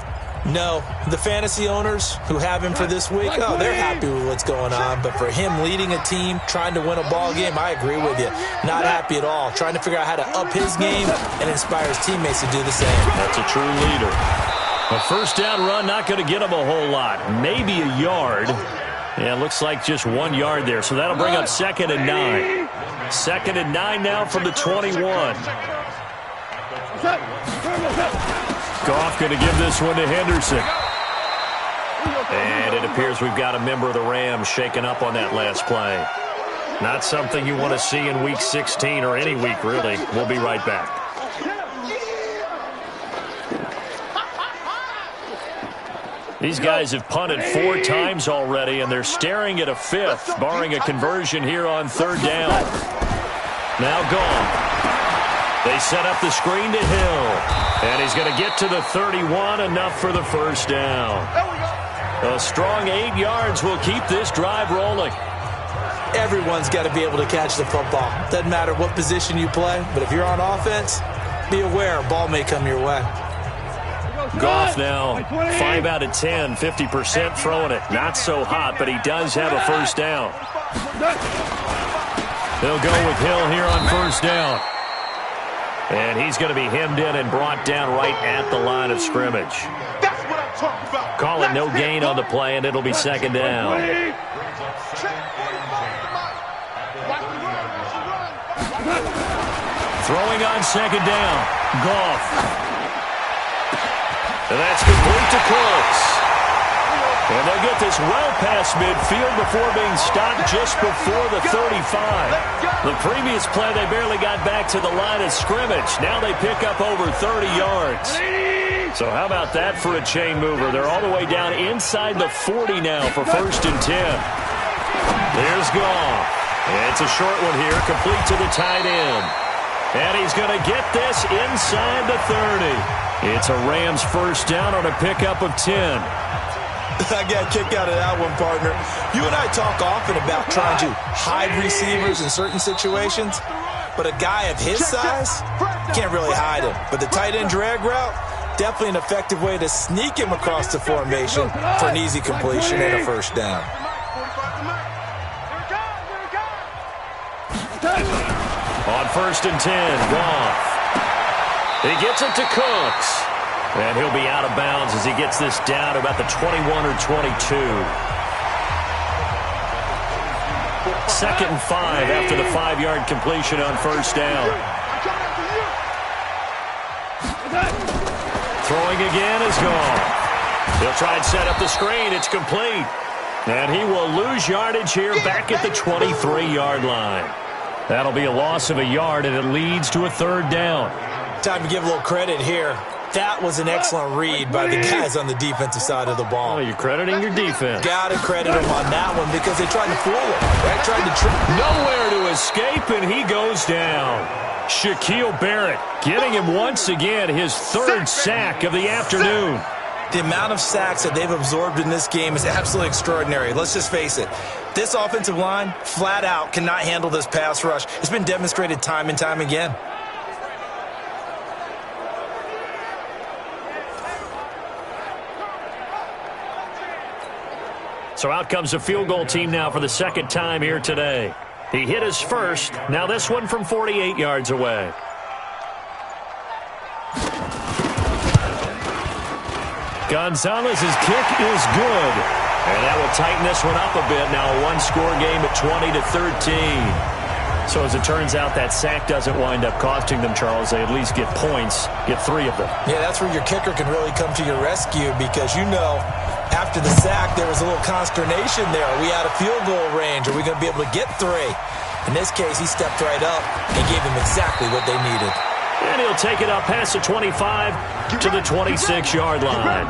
No, the fantasy owners who have him for this week, oh, they're happy with what's going on. But for him leading a team, trying to win a ball game, I agree with you. Not happy at all. Trying to figure out how to up his game and inspire his teammates to do the same. That's a true leader. A first down run, not going to get him a whole lot. Maybe a yard. Yeah, looks like just 1 yard there. So that'll bring up 2nd and 9. 2nd and 9 now from the 21. Goff going to give this one to Henderson. And it appears we've got a member of the Rams shaken up on that last play. Not something you want to see in Week 16 or any week, really. We'll be right back. These guys have punted 4 times already, and they're staring at a 5th, barring a conversion here on 3rd down. Now Goff. They set up the screen to Hill. And he's going to get to the 31, enough for the first down. A strong 8 yards will keep this drive rolling. Everyone's got to be able to catch the football. Doesn't matter what position you play, but if you're on offense, be aware a ball may come your way. Goff now 5 out of 10, 50% throwing it. Not so hot, but he does have a first down. They'll go with Hill here on first down. And he's going to be hemmed in and brought down right at the line of scrimmage. That's what I'm talking about. Call it no gain on the play, and it'll be 2nd down. Throwing on 2nd down. Goff. And that's complete to Cooks. And they'll get this well past midfield before being stopped just before the 35. The previous play, they barely got back to the line of scrimmage. Now they pick up over 30 yards. So how about that for a chain mover? They're all the way down inside the 40 now for 1st and 10. There's Goff. It's a short one here, complete to the tight end. And he's going to get this inside the 30. It's a Rams first down on a pickup of 10. I got a kick out of that one, partner. You and I talk often about trying to hide receivers in certain situations, but a guy of his size can't really hide him. But the tight end drag route, definitely an effective way to sneak him across the formation for an easy completion and a first down. On 1st and 10, Goff. He gets it to Cooks. And he'll be out of bounds as he gets this down to about the 21 or 22. 2nd and 5 after the 5-yard completion on first down. Throwing again is Goff. He'll try and set up the screen. It's complete. And he will lose yardage here back at the 23-yard line. That'll be a loss of a yard, and it leads to a 3rd down. Time to give a little credit here That was an excellent read by the guys on the defensive side of the ball. Oh, you're crediting your defense. Got to credit them on that one because they tried to fool him. They tried to trick. Nowhere to escape, and he goes down. Shaquille Barrett getting him once again his third sack of the afternoon. The amount of sacks that they've absorbed in this game is absolutely extraordinary. Let's just face it. This offensive line, flat out, cannot handle this pass rush. It's been demonstrated time and time again. So out comes the field goal team now for the second time here today. He hit his first. Now this one from 48 yards away. Gonzalez's kick is good. And that will tighten this one up a bit. Now a one-score game at 20-13. So as it turns out, that sack doesn't wind up costing them, Charles. They at least get points, get 3 of them. Yeah, that's where your kicker can really come to your rescue because, you know, after the sack, there was a little consternation there. Are we out of field goal range? Are we going to be able to get 3? In this case, he stepped right up and gave them exactly what they needed. And he'll take it up past the 25 to the 26-yard line.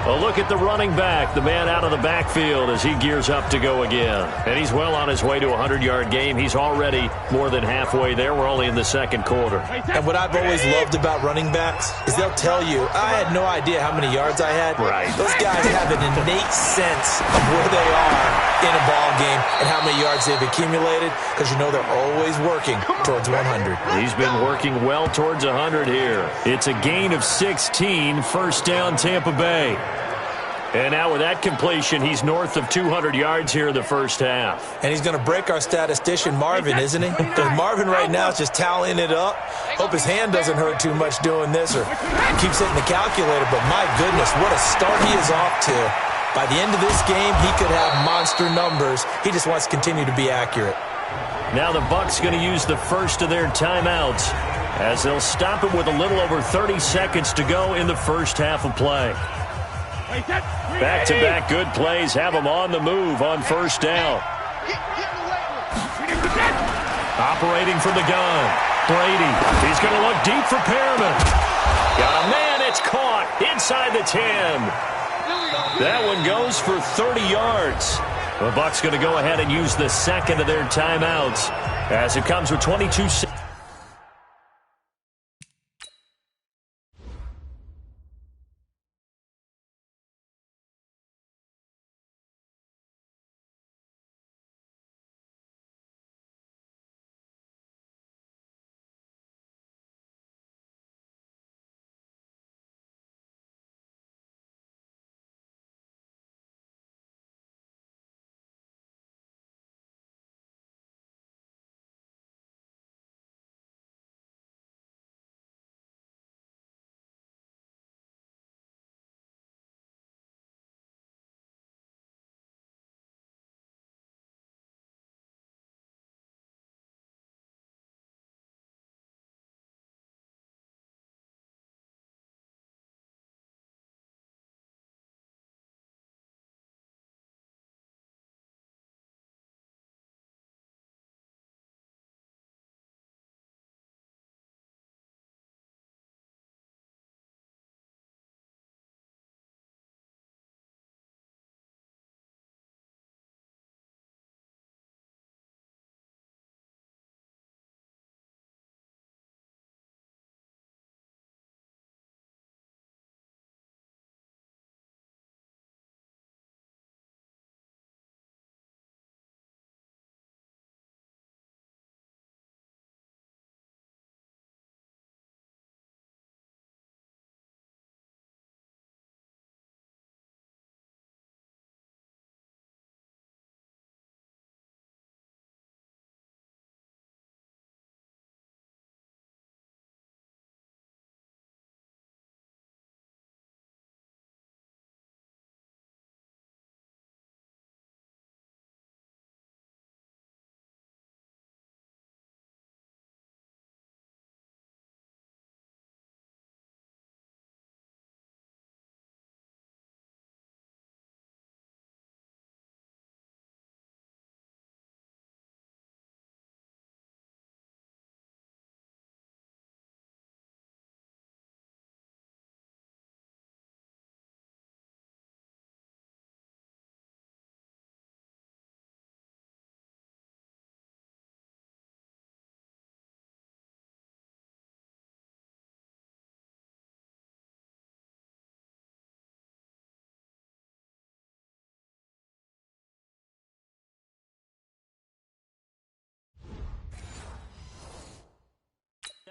A look at the running back, the man out of the backfield as he gears up to go again. And he's well on his way to a 100-yard game. He's already more than halfway there. We're only in the second quarter. And what I've always loved about running backs is they'll tell you, I had no idea how many yards I had. Right. Those guys have an innate sense of where they are in a ball game and how many yards they've accumulated because, you know, they're always working towards 100. He's been working well towards 100 here. It's a gain of 16, first down Tampa Bay. And now with that completion, he's north of 200 yards here in the first half. And he's going to break our statistician Marvin, isn't he? Because Marvin right now is just tallying it up. Hope his hand doesn't hurt too much doing this or keeps hitting the calculator. But my goodness, what a start he is off to. By the end of this game, he could have monster numbers. He just wants to continue to be accurate. Now the Bucs going to use the first of their timeouts as they'll stop it with a little over 30 seconds to go in the first half of play. Back-to-back good plays have him on the move on first down. Operating from the gun. Brady. He's going to look deep for Perriman. Got a man. It's caught inside the 10. That one goes for 30 yards. The Bucs going to go ahead and use the second of their timeouts as it comes with 22 seconds.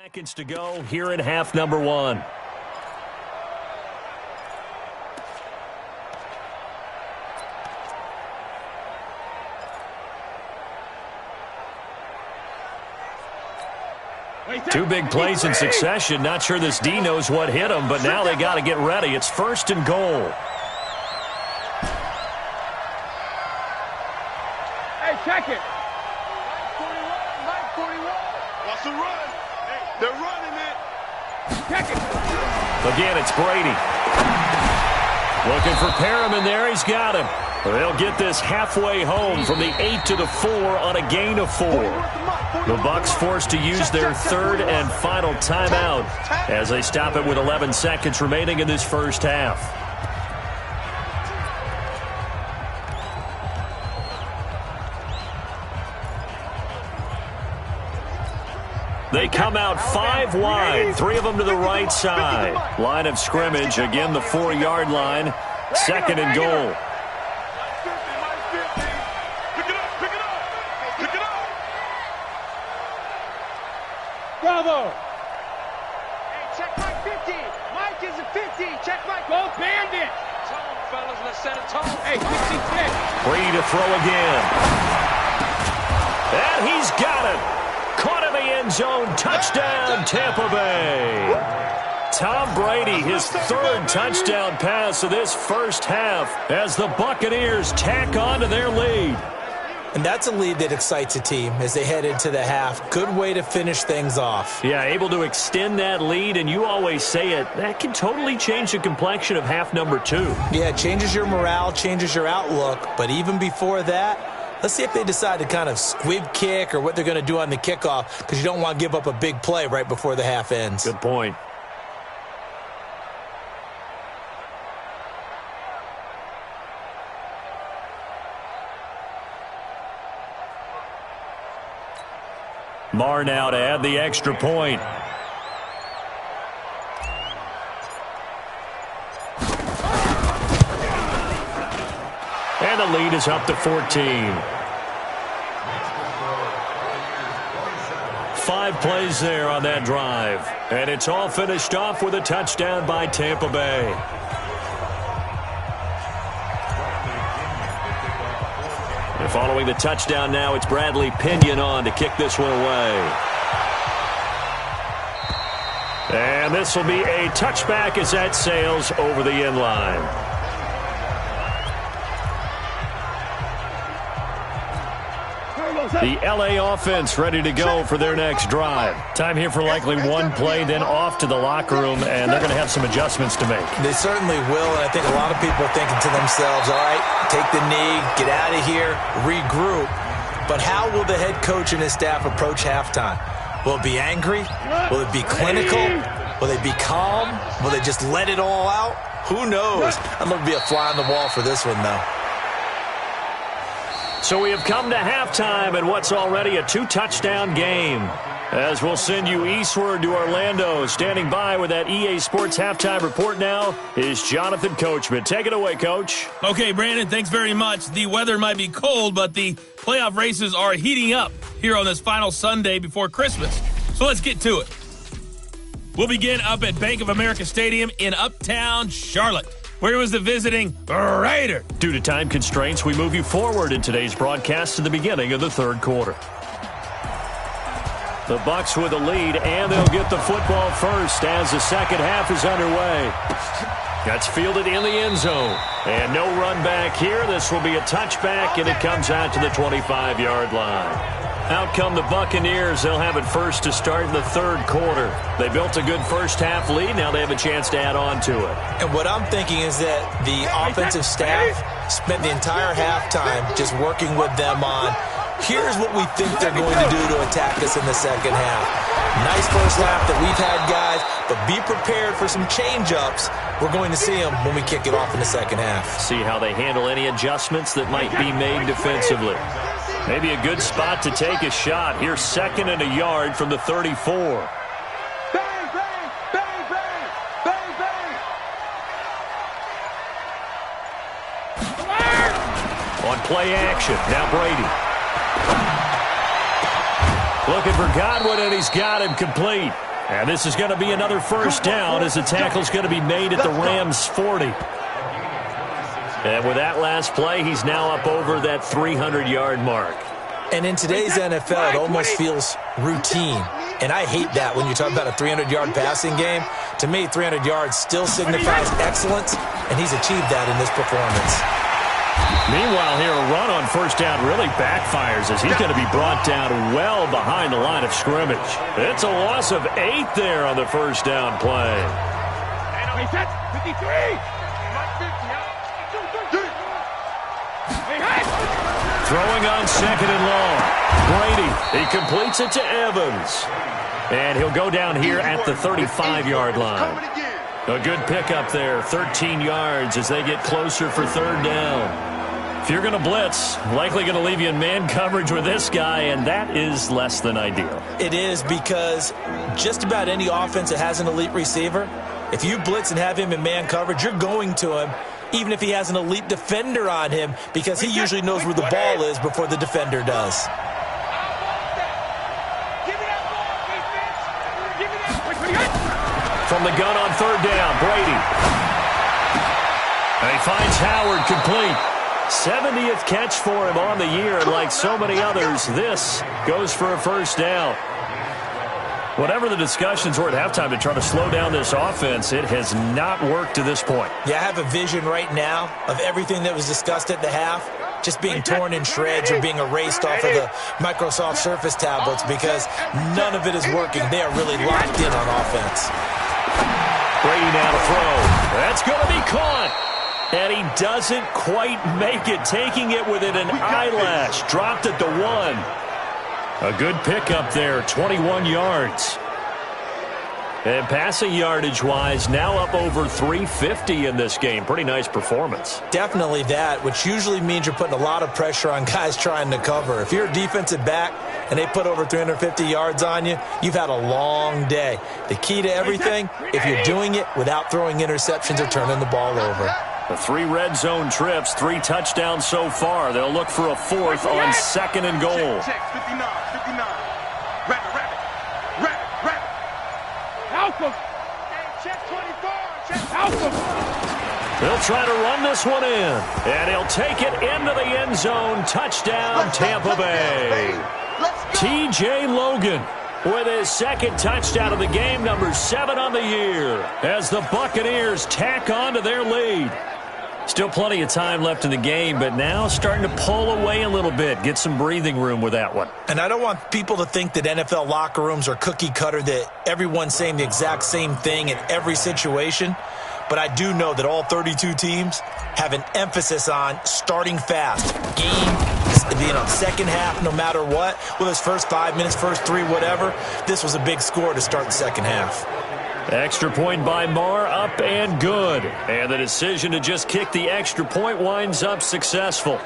Seconds to go here in half number one. Two big plays in succession. Not sure this D knows what hit him, but now they got to get ready. It's 1st and goal. Hey, check it. 41. What's the run? They're running it. Check it. Again, it's Brady. Looking for Perriman there. He's got him. They'll get this halfway home from the 8 to the 4 on a gain of 4. The Bucs forced to use their third and final timeout as they stop it with 11 seconds remaining in this first half. They come out 5 wide, 3 of them to the right side. Line of scrimmage, again the 4-yard line, 2nd and goal. Bravo! Hey, check Mike 50. Mike is a 50. Check Mike. Go Bandit! Tone, fellas, let's set a tone. Hey, 66. Brady to throw again. And he's got it. Caught in the end zone. Touchdown, Tampa Bay. Tom Brady, his 3rd touchdown pass of this first half as the Buccaneers tack on to their lead. And that's a lead that excites a team as they head into the half. Good way to finish things off. Yeah, able to extend that lead, and you always say it, that can totally change the complexion of half number 2. Yeah, it changes your morale, changes your outlook. But even before that, let's see if they decide to kind of squib kick or what they're going to do on the kickoff, because you don't want to give up a big play right before the half ends. Good point. Marr now to add the extra point. And the lead is up to 14. 5 plays there on that drive. And it's all finished off with a touchdown by Tampa Bay. And following the touchdown now, it's Bradley Pinion on to kick this one away. And this will be a touchback as that sails over the end line. The L.A. offense ready to go for their next drive. Time here for likely one play, then off to the locker room, and they're going to have some adjustments to make. They certainly will, and I think a lot of people are thinking to themselves, all right, take the knee, get out of here, regroup. But how will the head coach and his staff approach halftime? Will it be angry? Will it be clinical? Will they be calm? Will they just let it all out? Who knows? I'm going to be a fly on the wall for this one, though. So we have come to halftime in what's already a 2-touchdown game. As we'll send you eastward to Orlando. Standing by with that EA Sports halftime report now is Jonathan Coachman. Take it away, Coach. Okay, Brandon, thanks very much. The weather might be cold, but the playoff races are heating up here on this final Sunday before Christmas. So let's get to it. We'll begin up at Bank of America Stadium in Uptown Charlotte. Where was the visiting Raider? Due to time constraints, we move you forward in today's broadcast to the beginning of the third quarter. The Bucs with a lead, and they'll get the football first as the second half is underway. That's fielded in the end zone. And no run back here. This will be a touchback, and it comes out to the 25-yard line. Out come the Buccaneers. They'll have it first to start in the third quarter. They built a good first-half lead. Now they have a chance to add on to it. And what I'm thinking is that the offensive staff spent the entire halftime just working with them on, here's what we think they're going to do to attack us in the second half. Nice first half that we've had, guys, but be prepared for some change-ups. We're going to see them when we kick it off in the second half. See how they handle any adjustments that might be made defensively. Maybe a good spot to take a shot. Here's 2nd and a yard from the 34. Bang, bang, bang, bang, bang, bang. On play action, now Brady. Looking for Godwin, and he's got him complete. And this is going to be another first down as the tackle's going to be made at the Rams' 40. And with that last play, he's now up over that 300-yard mark. And in today's NFL, it almost feels routine. And I hate that when you talk about a 300-yard passing game. To me, 300 yards still signifies excellence, and he's achieved that in this performance. Meanwhile here, a run on first down really backfires as he's going to be brought down well behind the line of scrimmage. It's a loss of 8 there on the first down play. 53! Throwing on second and long. Brady, he completes it to Evans. And he'll go down here at the 35-yard line. A good pickup there, 13 yards as they get closer for third down. If you're going to blitz, likely going to leave you in man coverage with this guy, and that is less than ideal. It is, because just about any offense that has an elite receiver, if you blitz and have him in man coverage, you're going to him, even if he has an elite defender on him, because he usually knows where the ball is before the defender does. From the gun on third down, Brady. And he finds Howard complete. 70th catch for him on the year, and like so many others, this goes for a first down. Whatever the discussions were at halftime to try to slow down this offense, it has not worked to this point. Yeah, I have a vision right now of everything that was discussed at the half just being torn in shreds or being erased off of the Microsoft Surface tablets, because none of it is working. They are really locked in on offense. Brady now to throw. That's going to be caught. And he doesn't quite make it, taking it within an eyelash. Dropped at the 1. A good pickup there, 21 yards. And passing yardage-wise, now up over 350 in this game. Pretty nice performance. Definitely that, which usually means you're putting a lot of pressure on guys trying to cover. If you're a defensive back and they put over 350 yards on you, you've had a long day. The key to everything, if you're doing it without throwing interceptions or turning the ball over. The 3 red zone trips, 3 touchdowns so far. They'll look for a 4th on second and goal. Check, 59. Rabbit. Alpha. Check 24. Check Alpha. They'll try to run this one in, and he'll take it into the end zone. Touchdown, Tampa Bay. T.J. Logan with his second touchdown of the game, number 7 on the year, as the Buccaneers tack on to their lead. Still plenty of time left in the game, but now starting to pull away a little bit, get some breathing room with that one. And I don't want people to think that NFL locker rooms are cookie cutter, that everyone's saying the exact same thing in every situation. But I do know that all 32 teams have an emphasis on starting fast. Second half, no matter what, whether it's first 5 minutes, first 3, whatever, this was a big score to start the second half. Extra point by Marr, up and good. And the decision to just kick the extra point winds up successful.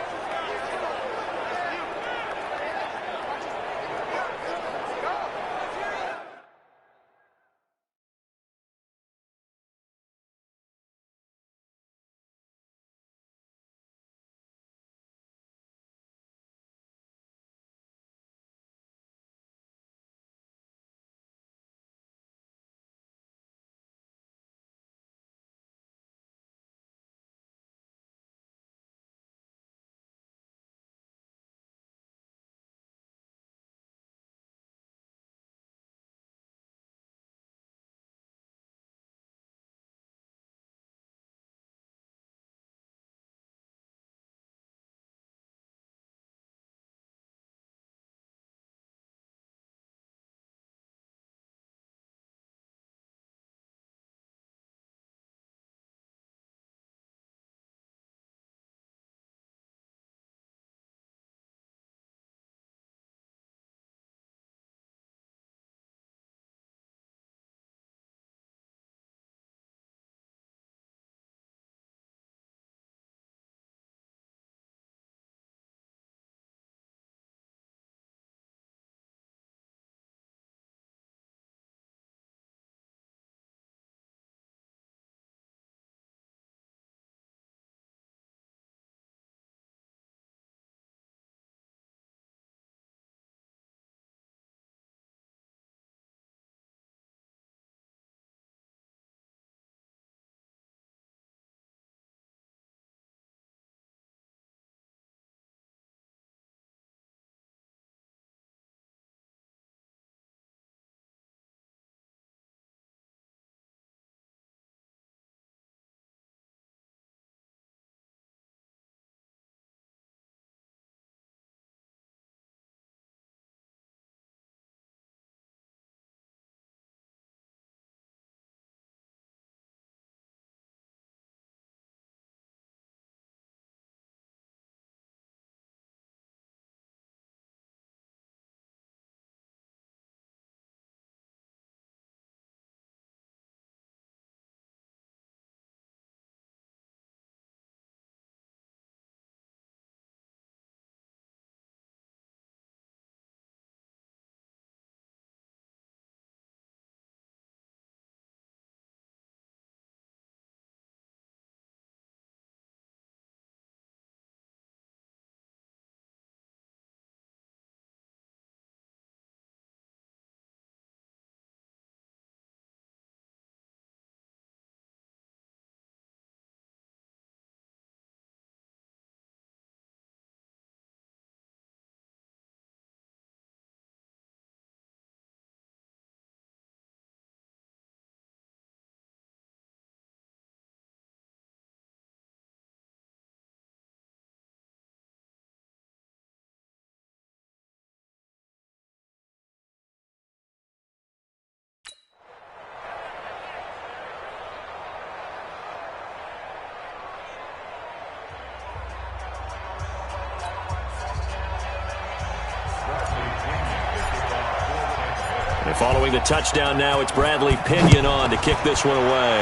And following the touchdown now, it's Bradley Pinion on to kick this one away.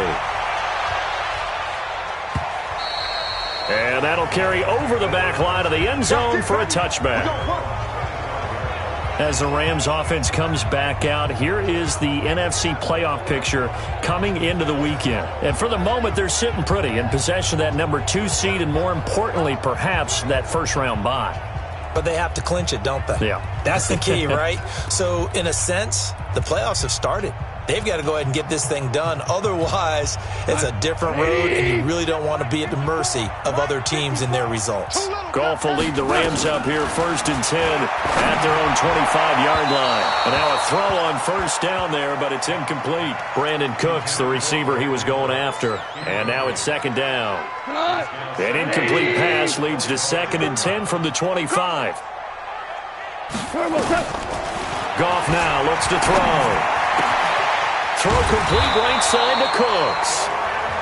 And that'll carry over the back line of the end zone for a touchback. As the Rams offense comes back out, here is the NFC playoff picture coming into the weekend. And for the moment, they're sitting pretty in possession of that number 2 seed and, more importantly, perhaps that first-round bye. But they have to clinch it, don't they? Yeah. That's the key, right? So, in a sense, the playoffs have started. They've got to go ahead and get this thing done. Otherwise, it's a different road, and you really don't want to be at the mercy of other teams and their results. Goff will lead the Rams up here, 1st and 10 at their own 25-yard line. And now a throw on first down there, but it's incomplete. Brandon Cooks, the receiver he was going after. And now it's 2nd down. An incomplete pass leads to 2nd and 10 from the 25. Goff now looks to throw. Throw complete right side to Cooks.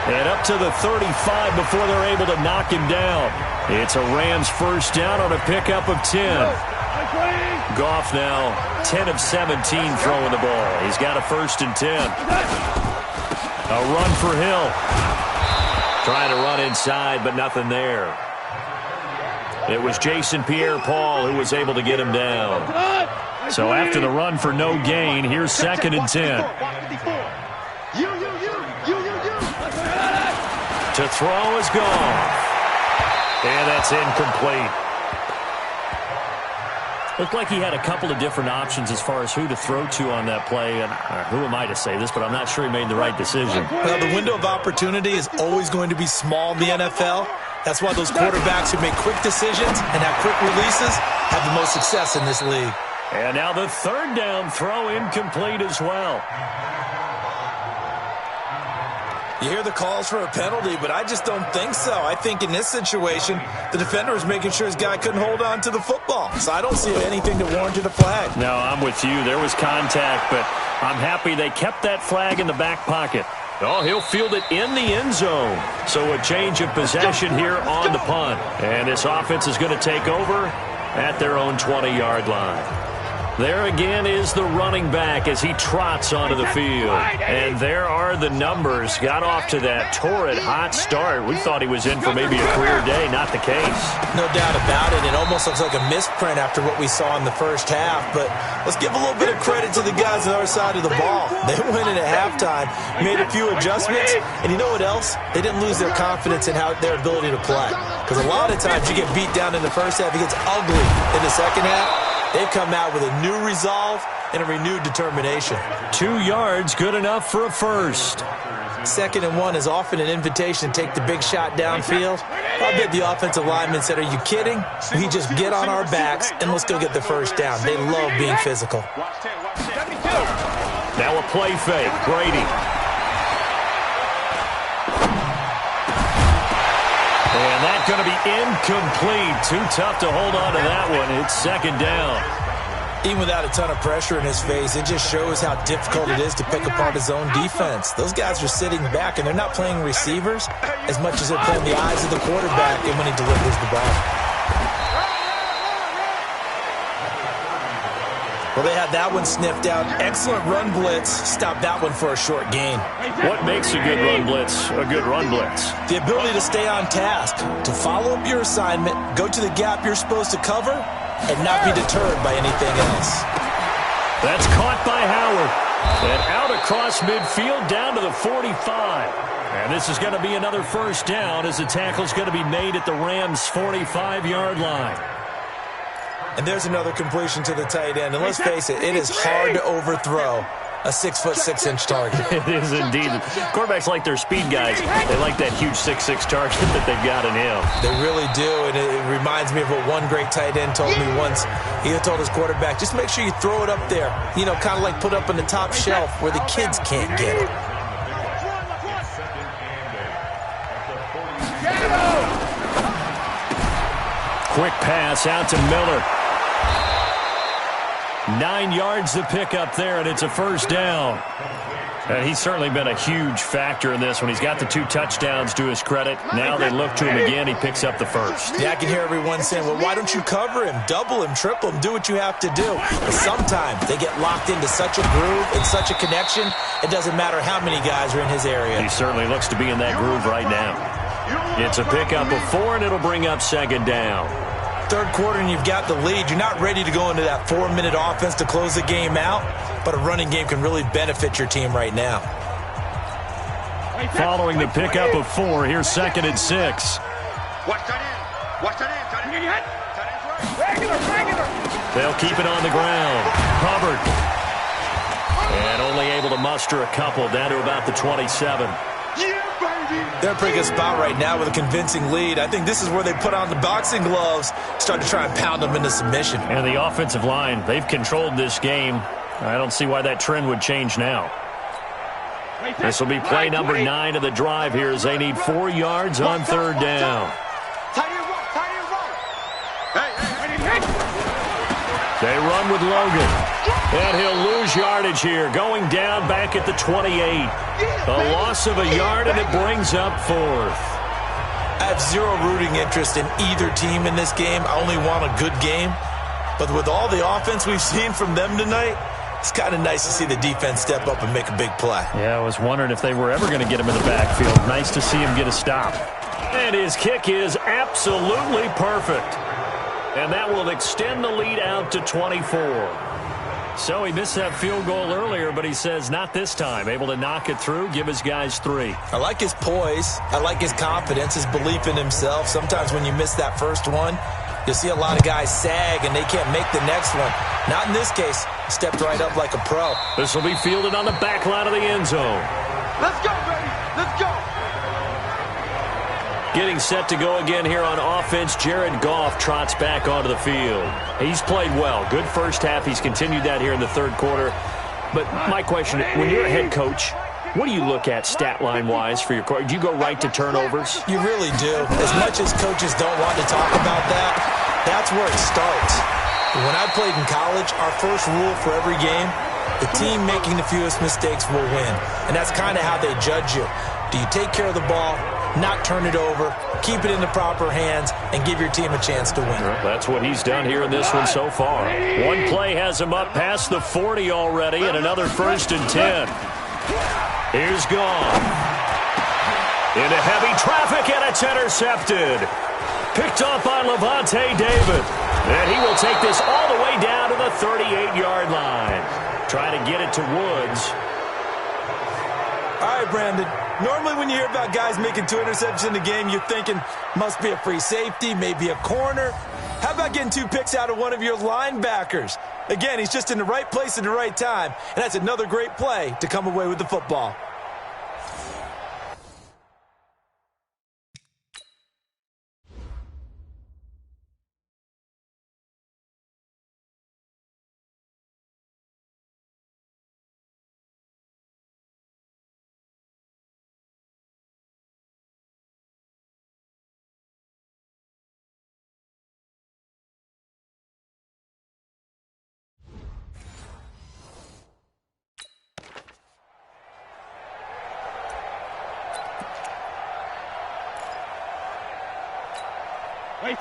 And up to the 35 before they're able to knock him down. It's a Rams first down on a pickup of 10. Goff now 10 of 17 throwing the ball. He's got a 1st and 10. A run for Hill. Trying to run inside, but nothing there. It was Jason Pierre-Paul who was able to get him down. So after the run for no gain, here's 2nd and 10. To throw is gone. And that's incomplete. Looked like he had a couple of different options as far as who to throw to on that play. And who am I to say this, but I'm not sure he made the right decision. Well, the window of opportunity is always going to be small in the NFL. That's why those quarterbacks who make quick decisions and have quick releases have the most success in this league. And now the 3rd down throw incomplete as well. You hear the calls for a penalty, but I just don't think so. I think in this situation, the defender is making sure his guy couldn't hold on to the football. So I don't see anything that warranted a flag. No, I'm with you. There was contact, but I'm happy they kept that flag in the back pocket. Oh, he'll field it in the end zone. So a change of possession here on the punt. And this offense is going to take over at their own 20-yard line. There again is the running back as he trots onto the field. And there are the numbers. Got off to that torrid hot start. We thought he was in for maybe a career day. Not the case. No doubt about it. It almost looks like a misprint after what we saw in the first half. But let's give a little bit of credit to the guys on the other side of the ball. They went in at halftime, made a few adjustments. And you know what else? They didn't lose their confidence in their ability to play. Because a lot of times you get beat down in the first half. It gets ugly in the second half. They've come out with a new resolve and a renewed determination. 2 yards, good enough for a 1st. 2nd and 1 is often an invitation to take the big shot downfield. I bet the offensive lineman said, are you kidding? We just get on our backs and let's go get the 1st down. They love being physical. Now a play fake. Brady. And that's going to be incomplete. Too tough to hold on to that one. It's 2nd down. Even without a ton of pressure in his face, it just shows how difficult it is to pick apart his own defense. Those guys are sitting back, and they're not playing receivers as much as they're playing the eyes of the quarterback and when he delivers the ball. Well, they had that one sniffed out. Excellent run blitz. Stopped that one for a short gain. What makes a good run blitz a good run blitz? The ability to stay on task, to follow up your assignment, go to the gap you're supposed to cover, and not be deterred by anything else. That's caught by Howard. And out across midfield down to the 45. And this is going to be another 1st down as the tackle's going to be made at the Rams' 45-yard line. And there's another completion to the tight end. And let's face it, it is hard to overthrow a 6'6" target. It is indeed. Quarterbacks like their speed guys. They like that huge 6'6" target that they've got in him. They really do, and it reminds me of what one great tight end told me once. He told his quarterback, just make sure you throw it up there. You know, kind of like put up on the top shelf where the kids can't get it. Quick pass out to Miller. 9 yards to pick up there, and it's a 1st down. And he's certainly been a huge factor in this when he's got the 2 touchdowns to his credit. Now they look to him again. He picks up the first. Yeah, I can hear everyone saying, well, why don't you cover him, double him, triple him, do what you have to do. But sometimes they get locked into such a groove and such a connection, it doesn't matter how many guys are in his area. He certainly looks to be in that groove right now. It's a pickup of 4, and it'll bring up second down. Third quarter and you've got the lead. You're not ready to go into that 4-minute offense to close the game out, but a running game can really benefit your team right now. Following the pickup of 4, here's 2nd and 6. Watch that in. Watch that in. They'll keep it on the ground. Hubbard. And only able to muster a couple down to about the 27. They're in a pretty good spot right now with a convincing lead. I think this is where they put on the boxing gloves, start to try and pound them into submission. And the offensive line, they've controlled this game. I don't see why that trend would change now. This will be play number 9 of the drive here as they need 4 yards on third down. They run with Logan. And he'll lose yardage here, going down back at the 28. A loss of a yard, and it brings up 4th. I have zero rooting interest in either team in this game. I only want a good game. But with all the offense we've seen from them tonight, it's kind of nice to see the defense step up and make a big play. Yeah, I was wondering if they were ever going to get him in the backfield. Nice to see him get a stop. And his kick is absolutely perfect. And that will extend the lead out to 24. So he missed that field goal earlier, but he says not this time. Able to knock it through, give his guys 3. I like his poise. I like his confidence, his belief in himself. Sometimes when you miss that first one, you'll see a lot of guys sag and they can't make the next one. Not in this case. Stepped right up like a pro. This will be fielded on the back line of the end zone. Let's go, baby. Let's go. Getting set to go again here on offense, Jared Goff trots back onto the field. He's played well. Good first half. He's continued that here in the third quarter. But my question, when you're a head coach, what do you look at stat line-wise for your coach? Do you go right to turnovers? You really do. As much as coaches don't want to talk about that, that's where it starts. When I played in college, our first rule for every game, the team making the fewest mistakes will win. And that's kind of how they judge you. Do you take care of the ball, not turn it over, keep it in the proper hands, and give your team a chance to win? Well, that's what he's done here in this one so far. One play has him up past the 40 already, and another 1st and 10. Here's Goff. Into heavy traffic, and it's intercepted. Picked off by Levante David. And he will take this all the way down to the 38-yard line. Trying to get it to Woods. All right, Brandon. Normally when you hear about guys making 2 interceptions in the game, you're thinking must be a free safety, maybe a corner. How about getting 2 picks out of one of your linebackers? Again, he's just in the right place at the right time, and that's another great play to come away with the football.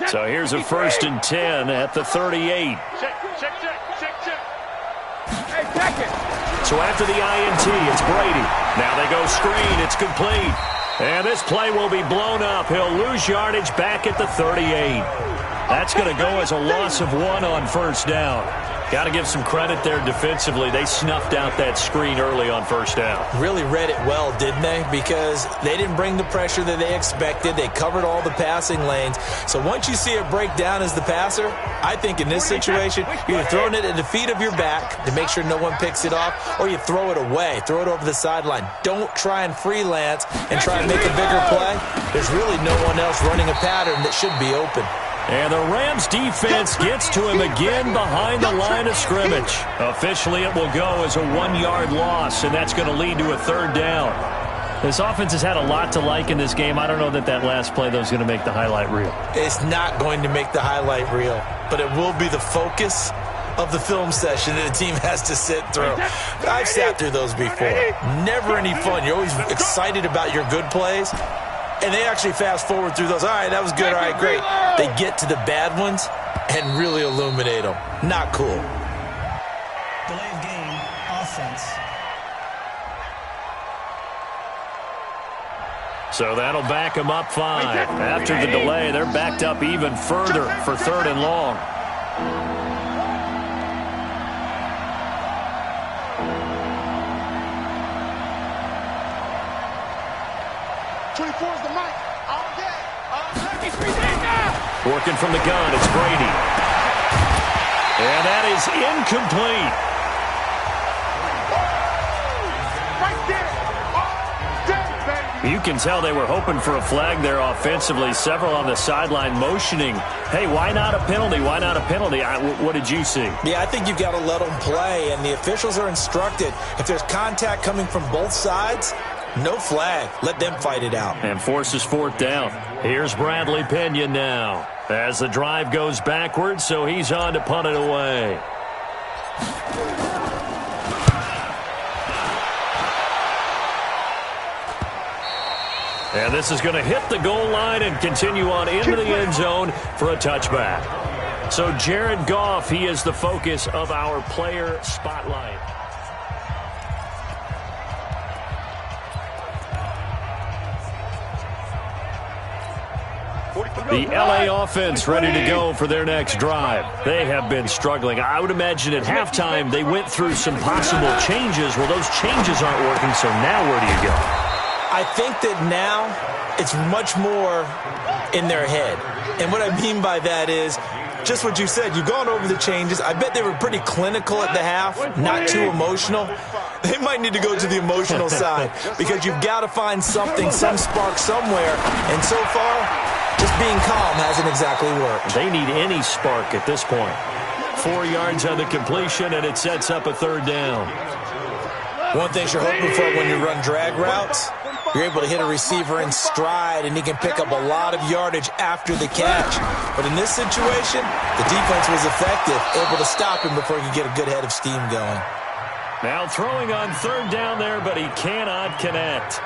So here's a 1st and 10 at the 38. Check. Hey, check it. So after the INT, it's Brady. Now they go screen. It's complete. And this play will be blown up. He'll lose yardage back at the 38. That's going to go as a loss of 1 on 1st down. Got to give some credit there defensively. They snuffed out that screen early on 1st down. Really read it well, didn't they? Because they didn't bring the pressure that they expected. They covered all the passing lanes. So once you see it break down as the passer, I think in this situation, you're either throwing it at the feet of your back to make sure no one picks it off, or you throw it away. Throw it over the sideline. Don't try and freelance and try and make a bigger play. There's really no one else running a pattern that should be open. And the Rams defense gets to him again behind the line of scrimmage. Officially, it will go as a 1-yard loss, and that's going to lead to a 3rd down. This offense has had a lot to like in this game. I don't know that last play, though, is going to make the highlight reel. It's not going to make the highlight reel, but it will be the focus of the film session that a team has to sit through. I've sat through those before. Never any fun. You're always excited about your good plays, and they actually fast forward through those. All right, that was good. All right, great. They get to the bad ones and really illuminate them. Not cool. Delay of game, offense. So that'll back them up 5. After the delay, they're backed up even further for 3rd and long. Working from the gun, it's Brady. And that is incomplete. You can tell they were hoping for a flag there offensively. Several on the sideline motioning, hey, why not a penalty? Why not a penalty? What did you see? Yeah, I think you've got to let them play, and the officials are instructed. If there's contact coming from both sides, no flag. Let them fight it out. And forces 4th down. Here's Bradley Pena now as the drive goes backwards, so he's on to punt it away. And this is going to hit the goal line and continue on into the end zone for a touchback. So Jared Goff, he is the focus of our player spotlight. The LA offense ready to go for their next drive. They have been struggling. I would imagine at halftime they went through some possible changes. Well, those changes aren't working, so now where do you go? I think that now it's much more in their head. And what I mean by that is just what you said. You've gone over the changes. I bet they were pretty clinical at the half, not too emotional. They might need to go to the emotional side because you've got to find something, some spark somewhere. And so far, just being calm hasn't exactly worked. They need any spark at this point. 4 yards on the completion, and it sets up a 3rd down. One thing you're hoping for when you run drag routes, you're able to hit a receiver in stride, and he can pick up a lot of yardage after the catch. But in this situation, the defense was effective, able to stop him before he could get a good head of steam going. Now throwing on 3rd down there, but he cannot connect.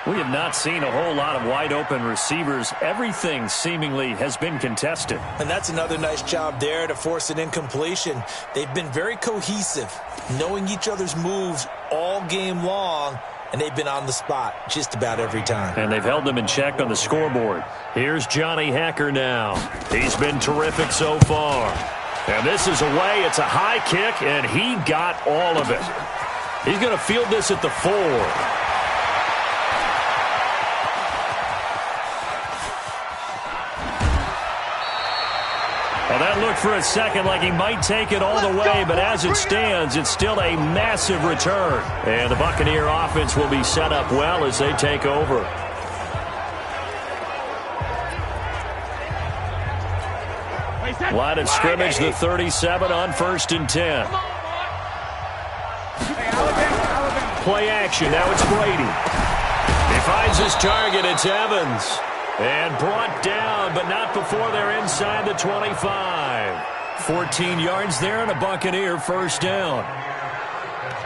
We have not seen a whole lot of wide-open receivers. Everything seemingly has been contested. And that's another nice job there to force an incompletion. They've been very cohesive, knowing each other's moves all game long, and they've been on the spot just about every time. And they've held them in check on the scoreboard. Here's Johnny Hacker now. He's been terrific so far. And this is away. It's a high kick, and he got all of it. He's going to field this at the 4. Well, that looked for a second like he might take it all the way, but as it stands, it's still a massive return. And the Buccaneer offense will be set up well as they take over. Line of scrimmage, the 37 on 1st and 10. Play action, now it's Brady. He finds his target, it's Evans. And brought down, but not before they're inside the 25. 14 yards there and a Buccaneer 1st down.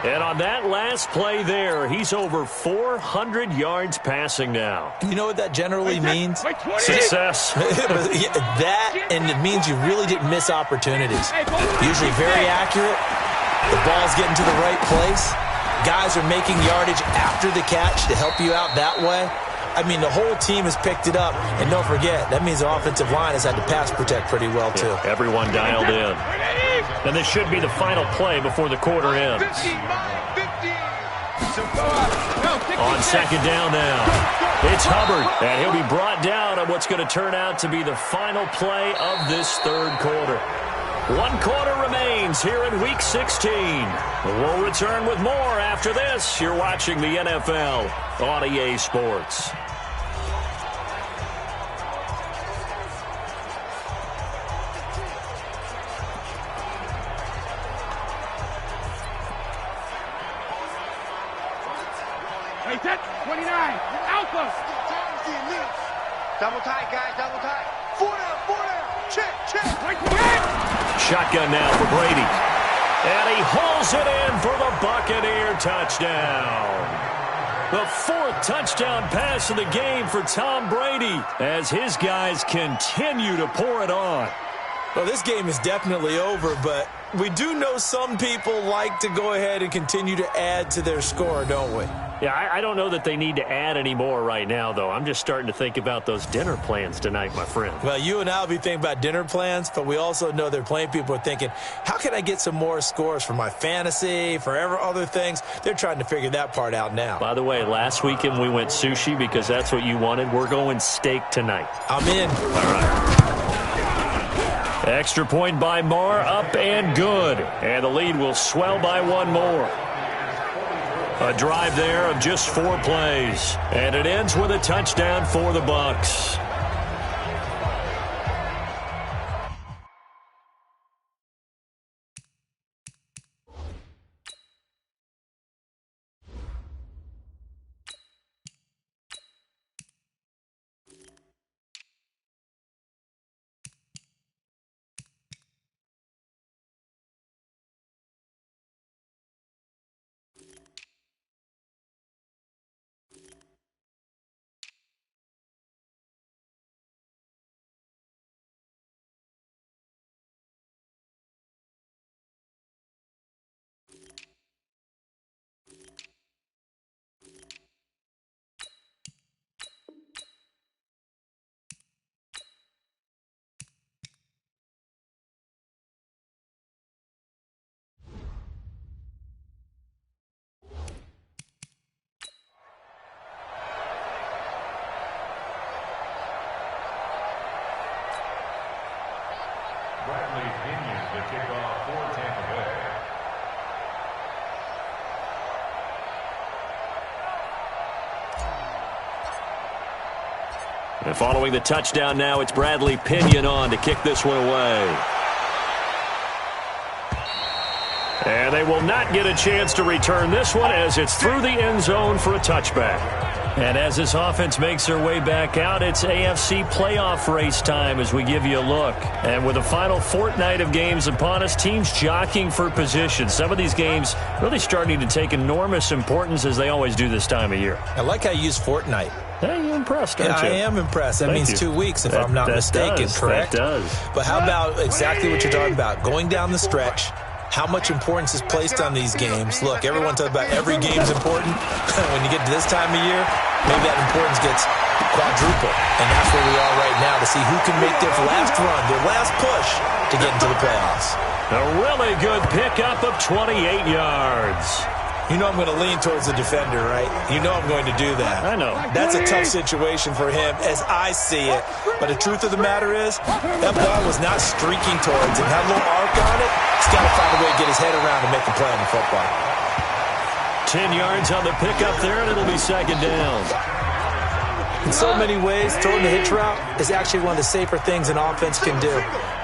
And on that last play there, he's over 400 yards passing now. You know what that generally means? Success. That, and it means you really didn't miss opportunities. Usually very accurate. The ball's getting to the right place. Guys are making yardage after the catch to help you out that way. I mean, the whole team has picked it up. And don't forget, that means the offensive line has had to pass protect pretty well, too. Yeah, everyone dialed in. And this should be the final play before the quarter ends. On 2nd down now, it's Hubbard. And he'll be brought down on what's going to turn out to be the final play of this 3rd quarter. 1 quarter remains here in Week 16. We'll return with more after this. You're watching the NFL on EA Sports. Hey, set, 29, Alpha. Double tight, guys, double tight. 4 down, check. Shotgun now for Brady. And he hauls it in for the Buccaneer touchdown. The fourth touchdown pass of the game for Tom Brady as his guys continue to pour it on. Well, this game is definitely over, but we do know some people like to go ahead and continue to add to their score, don't we? Yeah, I don't know that they need to add any more right now, though. I'm just starting to think about those dinner plans tonight, my friend. Well, you and I will be thinking about dinner plans, but we also know there are plenty of people are thinking, how can I get some more scores for my fantasy, for other things? They're trying to figure that part out now. By the way, last weekend we went sushi because that's what you wanted. We're going steak tonight. I'm in. All right. Extra point by Marr, up and good. And the lead will swell by one more. A drive there of just 4 plays. And it ends with a touchdown for the Bucs. And following the touchdown now, it's Bradley Pinion on to kick this one away. And they will not get a chance to return this one as it's through the end zone for a touchback. And as this offense makes their way back out, it's AFC playoff race time as we give you a look. And with the final fortnight of games upon us, teams jockeying for position. Some of these games really starting to take enormous importance as they always do this time of year. I like how you use fortnight. Hey, you're impressed, aren't you? I am impressed. That means 2 weeks, if I'm not mistaken, correct? That does. But how about exactly what you're talking about? Going down the stretch, how much importance is placed on these games? Look, everyone talks about every game's important. When you get to this time of year, maybe that importance gets quadruple. And that's where we are right now to see who can make their last run, their last push to get into the playoffs. A really good pickup of 28 yards. You know I'm going to lean towards the defender, right? You know I'm going to do that. I know. That's a tough situation for him as I see it. But the truth of the matter is, that ball was not streaking towards him. Had a little arc on it. He's got to find a way to get his head around and make a play on the football. 10 yards on the pickup there, and it'll be second down. In so many ways, throwing the hitch route is actually one of the safer things an offense can do.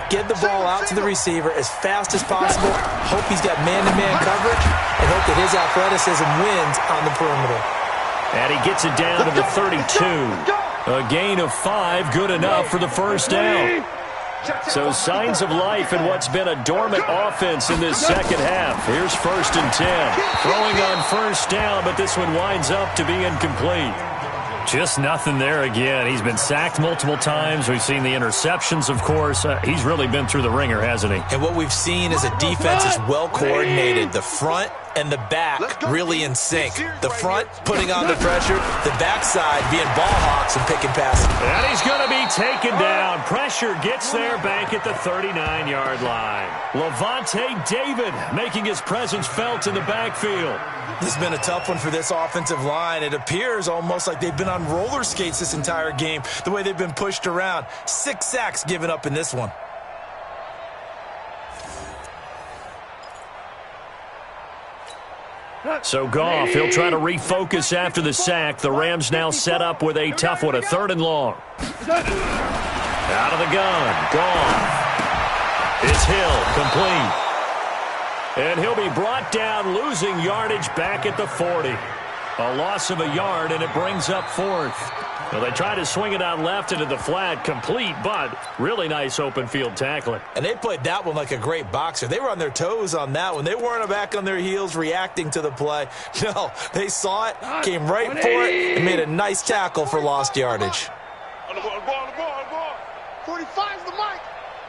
Get the ball out to the receiver as fast as possible, hope he's got man-to-man coverage, and hope that his athleticism wins on the perimeter. And he gets it down to the 32. A gain of 5, good enough for the first down. So signs of life in what's been a dormant offense in this second half. Here's 1st and 10. Throwing on first down, but this one winds up to be incomplete. Just nothing there again. He's been sacked multiple times. We've seen the interceptions, of course. He's really been through the ringer, hasn't he? And what we've seen is a defense is well coordinated. The front and the back really in sync. The front putting on the pressure, the backside being ball hawks and picking passes. And he's going to be taken down. Pressure gets there back at the 39-yard line. Levante David making his presence felt in the backfield. This has been a tough one for this offensive line. It appears almost like they've been on roller skates this entire game, the way they've been pushed around. 6 sacks given up in this one. So Goff, he'll try to refocus after the sack. The Rams now set up with a tough one, a 3rd and long. Out of the gun, Goff. It's Hill, complete. And he'll be brought down, losing yardage back at the 40. A loss of a yard, and it brings up fourth. Well, they try to swing it out left into the flat, complete, but really nice open field tackling. And they played that one like a great boxer. They were on their toes on that one. They weren't back on their heels reacting to the play. No, they saw it, came right for it, and made a nice tackle for lost yardage. On the ball. 45's the mic.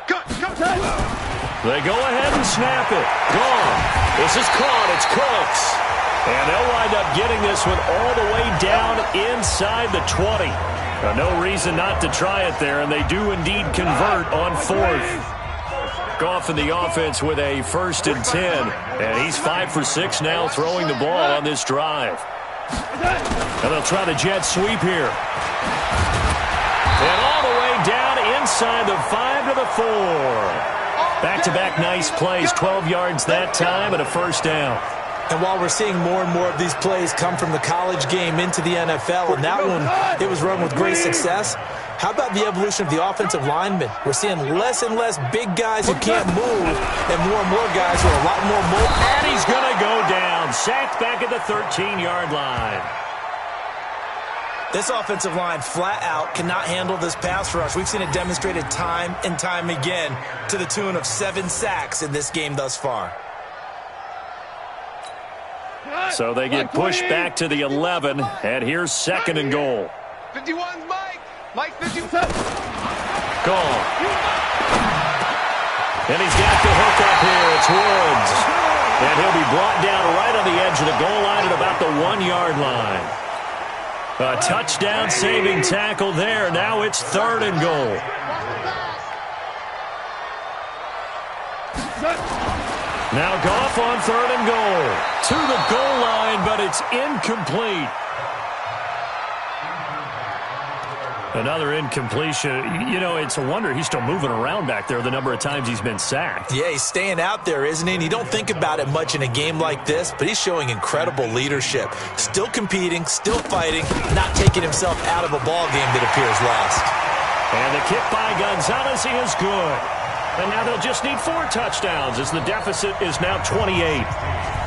Cut. They go ahead and snap it. Gone. This is caught. It's Cooks. And they'll wind up getting this one all the way down inside the 20. Now, no reason not to try it there, and they do indeed convert on fourth. Goff in the offense with a 1st and 10. And he's 5 for 6 now throwing the ball on this drive. And they'll try the jet sweep here. And all the way down inside the 5 to the 4. Back-to-back nice plays, 12 yards that time and a 1st down. And while we're seeing more and more of these plays come from the college game into the NFL, and that one, it was run with great success, how about the evolution of the offensive linemen? We're seeing less and less big guys who can't move and more guys who are a lot more mobile. And he's going to go down, sacked back at the 13-yard line. This offensive line flat out cannot handle this pass rush. We've seen it demonstrated time and time again to the tune of 7 sacks in this game thus far. So they get pushed back to the 11, and here's 2nd and goal. 51's Mike. Mike 51. Gone. And he's got the hook up here. It's Woods. And he'll be brought down right on the edge of the goal line at about the 1-yard line. A touchdown-saving tackle there. Now it's 3rd and goal. Now Goff on 3rd and goal. To the goal line, but it's incomplete. Another incompletion. You know, it's a wonder he's still moving around back there the number of times he's been sacked. Yeah, he's staying out there, isn't he? And you don't think about it much in a game like this, but he's showing incredible leadership. Still competing, still fighting, not taking himself out of a ball game that appears lost. And the kick by Gonzalez is good. And now they'll just need 4 touchdowns as the deficit is now 28.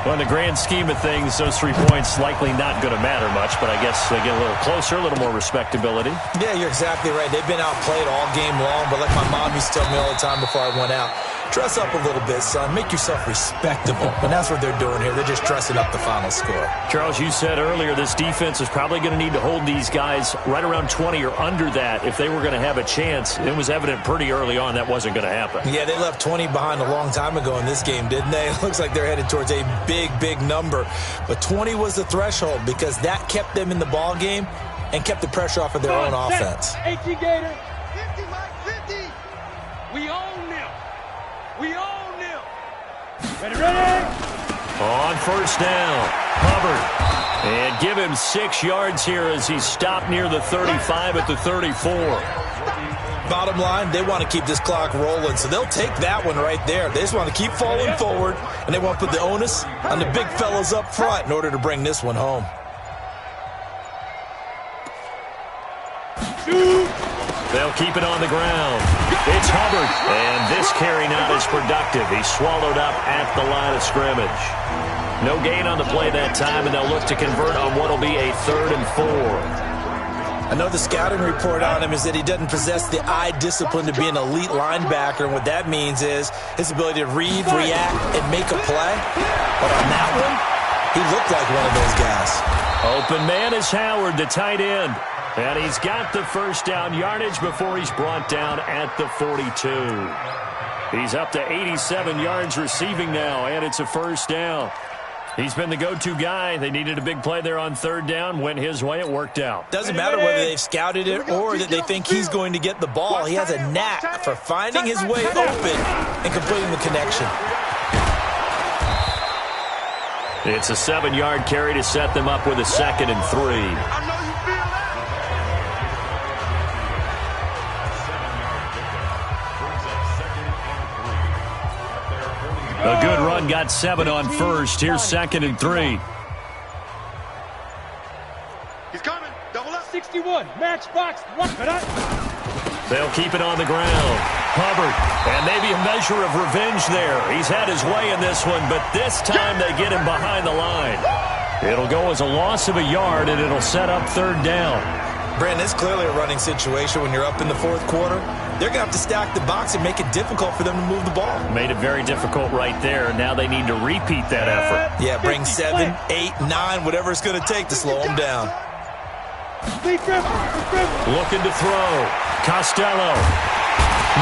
Well, in the grand scheme of things, those 3 points likely not going to matter much, but I guess they get a little closer, a little more respectability. Yeah, you're exactly right. They've been outplayed all game long, but like my mom used to tell me all the time before I went out, dress up a little bit, son. Make yourself respectable. And that's what they're doing here. They're just dressing up the final score. Charles, you said earlier this defense is probably going to need to hold these guys right around 20 or under that if they were going to have a chance. It was evident pretty early on that wasn't going to happen. Yeah, they left 20 behind a long time ago in this game, didn't they? It looks like they're headed towards a big number. But 20 was the threshold because that kept them in the ball game and kept the pressure off of their own offense. 18 Gator. 50, Mike, 50. We own them. We own them. Ready. On 1st down, Hubbard. And give him 6 yards here as he's stopped near the 35 at the 34. Bottom line, they want to keep this clock rolling, so they'll take that one right there. They just want to keep falling forward, and they want to put the onus on the big fellas up front in order to bring this one home. They'll keep it on the ground. It's Hubbard, and this carry not as productive. He's swallowed up at the line of scrimmage. No gain on the play that time, and they'll look to convert on what will be a 3rd and 4. I know the scouting report on him is that he doesn't possess the eye discipline to be an elite linebacker, and what that means is his ability to read, react, and make a play. But on that one, he looked like one of those guys. Open man is Howard, the tight end. And he's got the 1st down yardage before he's brought down at the 42. He's up to 87 yards receiving now, and it's a 1st down. He's been the go-to guy. They needed a big play there on 3rd down. Went his way. It worked out. Doesn't matter whether they've scouted it or that they think he's going to get the ball. He has a knack for finding his way open and completing the connection. It's a 7-yard carry to set them up with a 2nd and 3. A good run, got 7 on 1st. Here's 2nd and 3. He's coming. Double up. 61. Matchbox. They'll keep it on the ground. Hubbard. And maybe a measure of revenge there. He's had his way in this one, but this time they get him behind the line. It'll go as a loss of a yard, and it'll set up third down. Brandon, it's clearly a running situation when you're up in the fourth quarter. They're going to have to stack the box and make it difficult for them to move the ball. Made it very difficult right there. Now they need to repeat that effort. Yeah, bring 7, 8, 9, whatever it's going to take to slow them down. Looking to throw. Costello.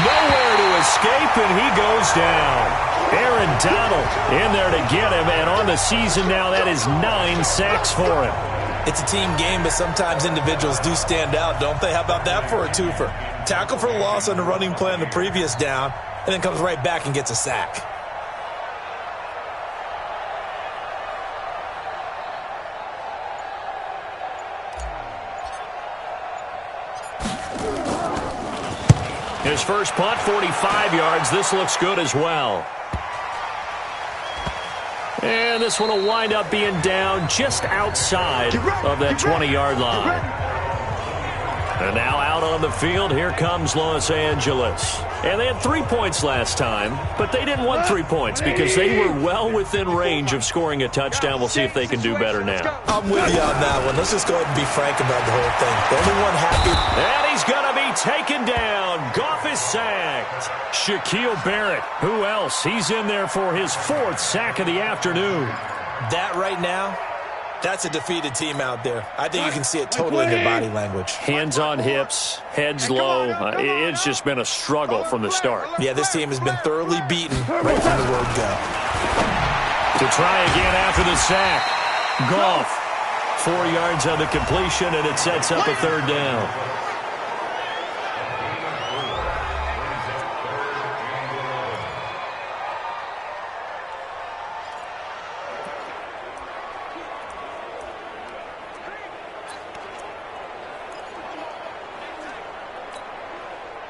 Nowhere to escape, and he goes down. Aaron Donald in there to get him, and on the season now, that is 9 sacks for him. It's a team game, but sometimes individuals do stand out, don't they? How about that for a twofer? Tackle for loss on the running play on the previous down, and then comes right back and gets a sack. His first punt, 45 yards. This looks good as well. And this one will wind up being down just outside of that 20-yard line. And now out on the field, here comes Los Angeles. And they had 3 points last time, but they didn't want 3 points because they were well within range of scoring a touchdown. We'll see if they can do better now. I'm with you on that one. Let's just go ahead and be frank about the whole thing. The only one happy. And he's going to be taken down. Goff is sacked. Shaquille Barrett, who else? He's in there for his 4th sack of the afternoon. That right now, that's a defeated team out there. I think you can see it totally in their body language. Hands on hips, heads low. It's just been a struggle from the start. Yeah, this team has been thoroughly beaten right from the word go. To try again after the sack. Goff, 4 yards on the completion, and it sets up a third down.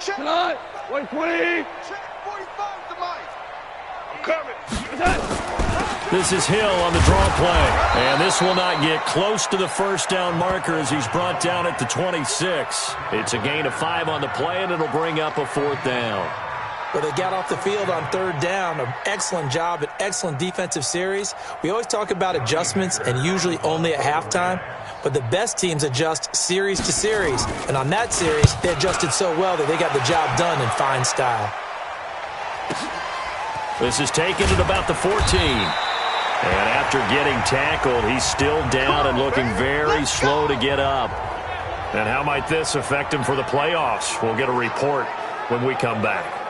Check 120. Check 45 to Mike. I'm coming. This is Hill on the draw play. And this will not get close to the first down marker as he's brought down at the 26. It's a gain of 5 on the play, and it'll bring up a 4th down. But they got off the field on third down. An excellent job, an excellent defensive series. We always talk about adjustments and usually only at halftime. But the best teams adjust series to series. And on that series, they adjusted so well that they got the job done in fine style. This is taken at about the 14. And after getting tackled, he's still down and looking very slow to get up. And how might this affect him for the playoffs? We'll get a report when we come back.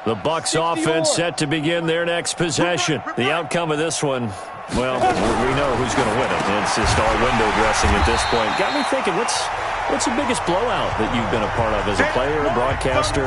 The Bucs offense set to begin their next possession. The outcome of this one, well, we know who's going to win it. It's just all window dressing at this point. Got me thinking, what's the biggest blowout that you've been a part of as a player, a broadcaster?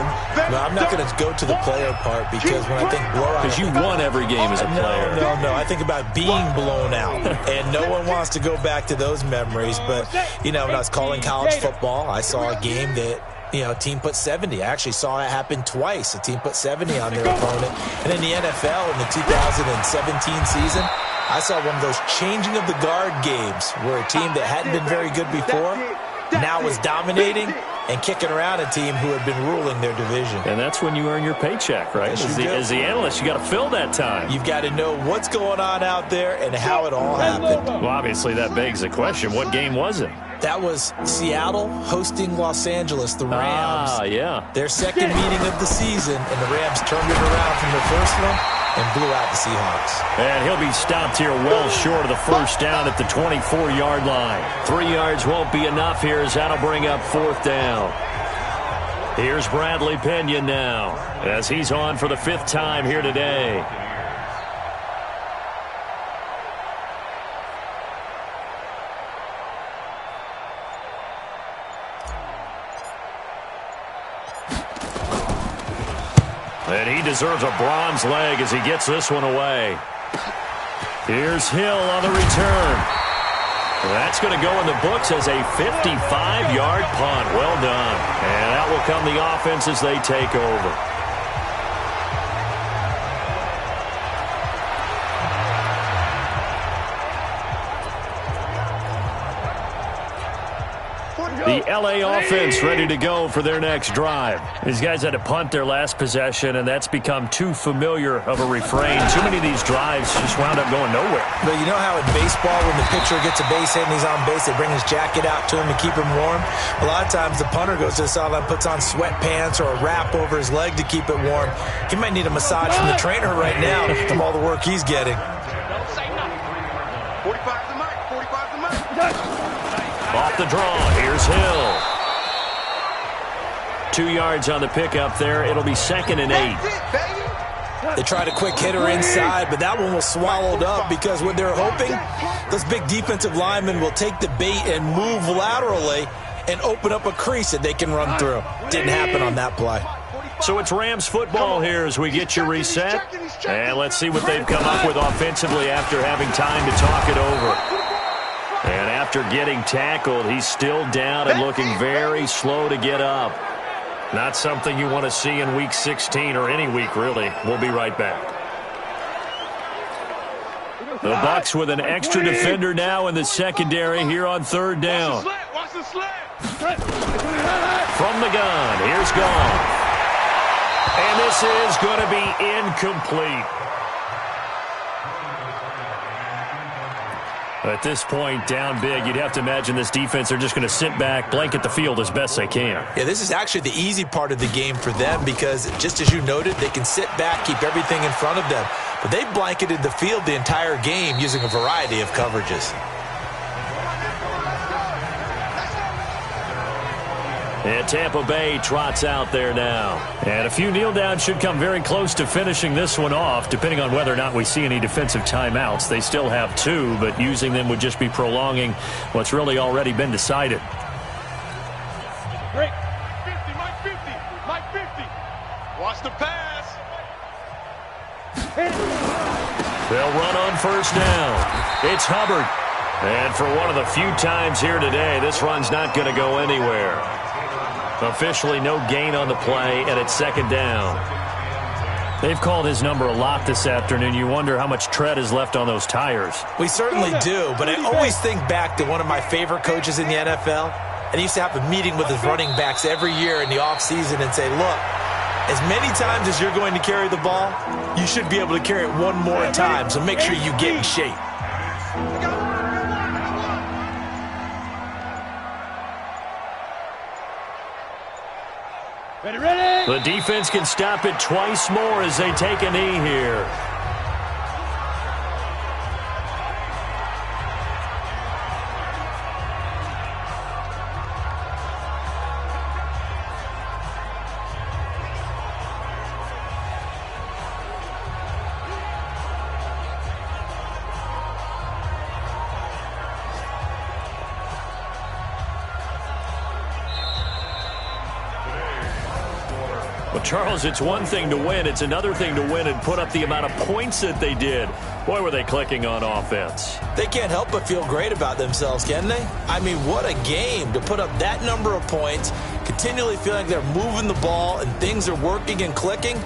No, I'm not going to go to the player part because when I think blowout... Because you won every game as a player. No. I think about being blown out. And no one wants to go back to those memories. But, you know, when I was calling college football, I saw a game that... You know, a team put 70. I actually saw it happen twice. A team put 70 on their opponent. And in the NFL, in the 2017 season, I saw one of those changing of the guard games where a team that hadn't been very good before now was dominating, and kicking around a team who had been ruling their division. And that's when you earn your paycheck, right? Yes, As the analyst, you got to fill that time. You've got to know what's going on out there and how it all happened. Well, obviously, that begs the question, what game was it? That was Seattle hosting Los Angeles, the Rams. Yeah. Their second meeting of the season, and the Rams turned it around from their first one and blew out the Seahawks. And he'll be stopped here well short of the first down at the 24-yard line. 3 yards won't be enough here as that'll bring up fourth down. Here's Bradley Pinion now as he's on for the 5th time here today. And he deserves a bronze leg as he gets this one away. Here's Hill on the return. That's going to go in the books as a 55-yard punt. Well done. And out will come the offense as they take over. The L.A. offense ready to go for their next drive. These guys had to punt their last possession, and that's become too familiar of a refrain. Too many of these drives just wound up going nowhere. But you know how in baseball, when the pitcher gets a base hit and he's on base, they bring his jacket out to him to keep him warm? A lot of times the punter goes to the sideline, puts on sweatpants or a wrap over his leg to keep it warm. He might need a massage from the trainer right now from all the work he's getting. Don't say nothing. 45 the mic. 45 the mic. Off the draw, here's Hill. 2 yards on the pickup there. It'll be 2nd and 8. They tried a quick hitter inside, but that one was swallowed up because what they're hoping, those big defensive linemen will take the bait and move laterally and open up a crease that they can run through. Didn't happen on that play. So it's Rams football here as we get you reset. And let's see what they've come up with offensively after having time to talk it over. And after getting tackled, he's still down and looking very slow to get up. Not something you want to see in Week 16 or any week, really. We'll be right back. The Bucs with an extra defender now in the secondary here on 3rd down. Watch the slant. From the gun, here's Goff. And this is going to be incomplete. At this point, down big, you'd have to imagine this defense are just going to sit back, blanket the field as best they can. Yeah, this is actually the easy part of the game for them because, just as you noted, they can sit back, keep everything in front of them. But they've blanketed the field the entire game using a variety of coverages. And Tampa Bay trots out there now. And a few kneel downs should come very close to finishing this one off, depending on whether or not we see any defensive timeouts. They still have 2, but using them would just be prolonging what's really already been decided. Break. 50, Mike 50. Mike 50. Watch the pass. They'll run on 1st down. It's Hubbard. And for one of the few times here today, this run's not going to go anywhere. Officially no gain on the play, and it's 2nd down. They've called his number a lot this afternoon. You wonder how much tread is left on those tires. We certainly do, but I always think back to one of my favorite coaches in the NFL, and he used to have a meeting with his running backs every year in the offseason and say, look, as many times as you're going to carry the ball, you should be able to carry it one more time, so make sure you get in shape. Ready? The defense can stop it twice more as they take a knee here. Well, Charles, it's one thing to win. It's another thing to win and put up the amount of points that they did. Boy, were they clicking on offense. They can't help but feel great about themselves, can they? I mean, what a game to put up that number of points, continually feeling like they're moving the ball and things are working and clicking.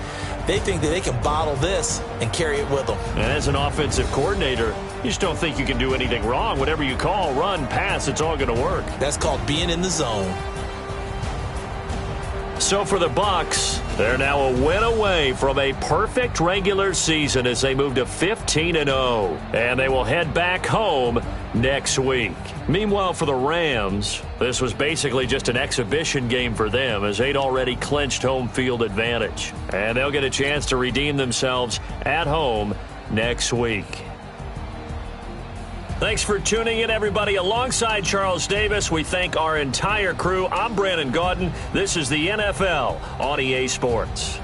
They think that they can bottle this and carry it with them. And as an offensive coordinator, you just don't think you can do anything wrong. Whatever you call, run, pass, it's all going to work. That's called being in the zone. So for the Bucs, they're now a win away from a perfect regular season as they move to 15-0. And they will head back home next week. Meanwhile, for the Rams, this was basically just an exhibition game for them as they'd already clinched home field advantage. And they'll get a chance to redeem themselves at home next week. Thanks for tuning in, everybody. Alongside Charles Davis, we thank our entire crew. I'm Brandon Gaudin. This is the NFL on EA Sports.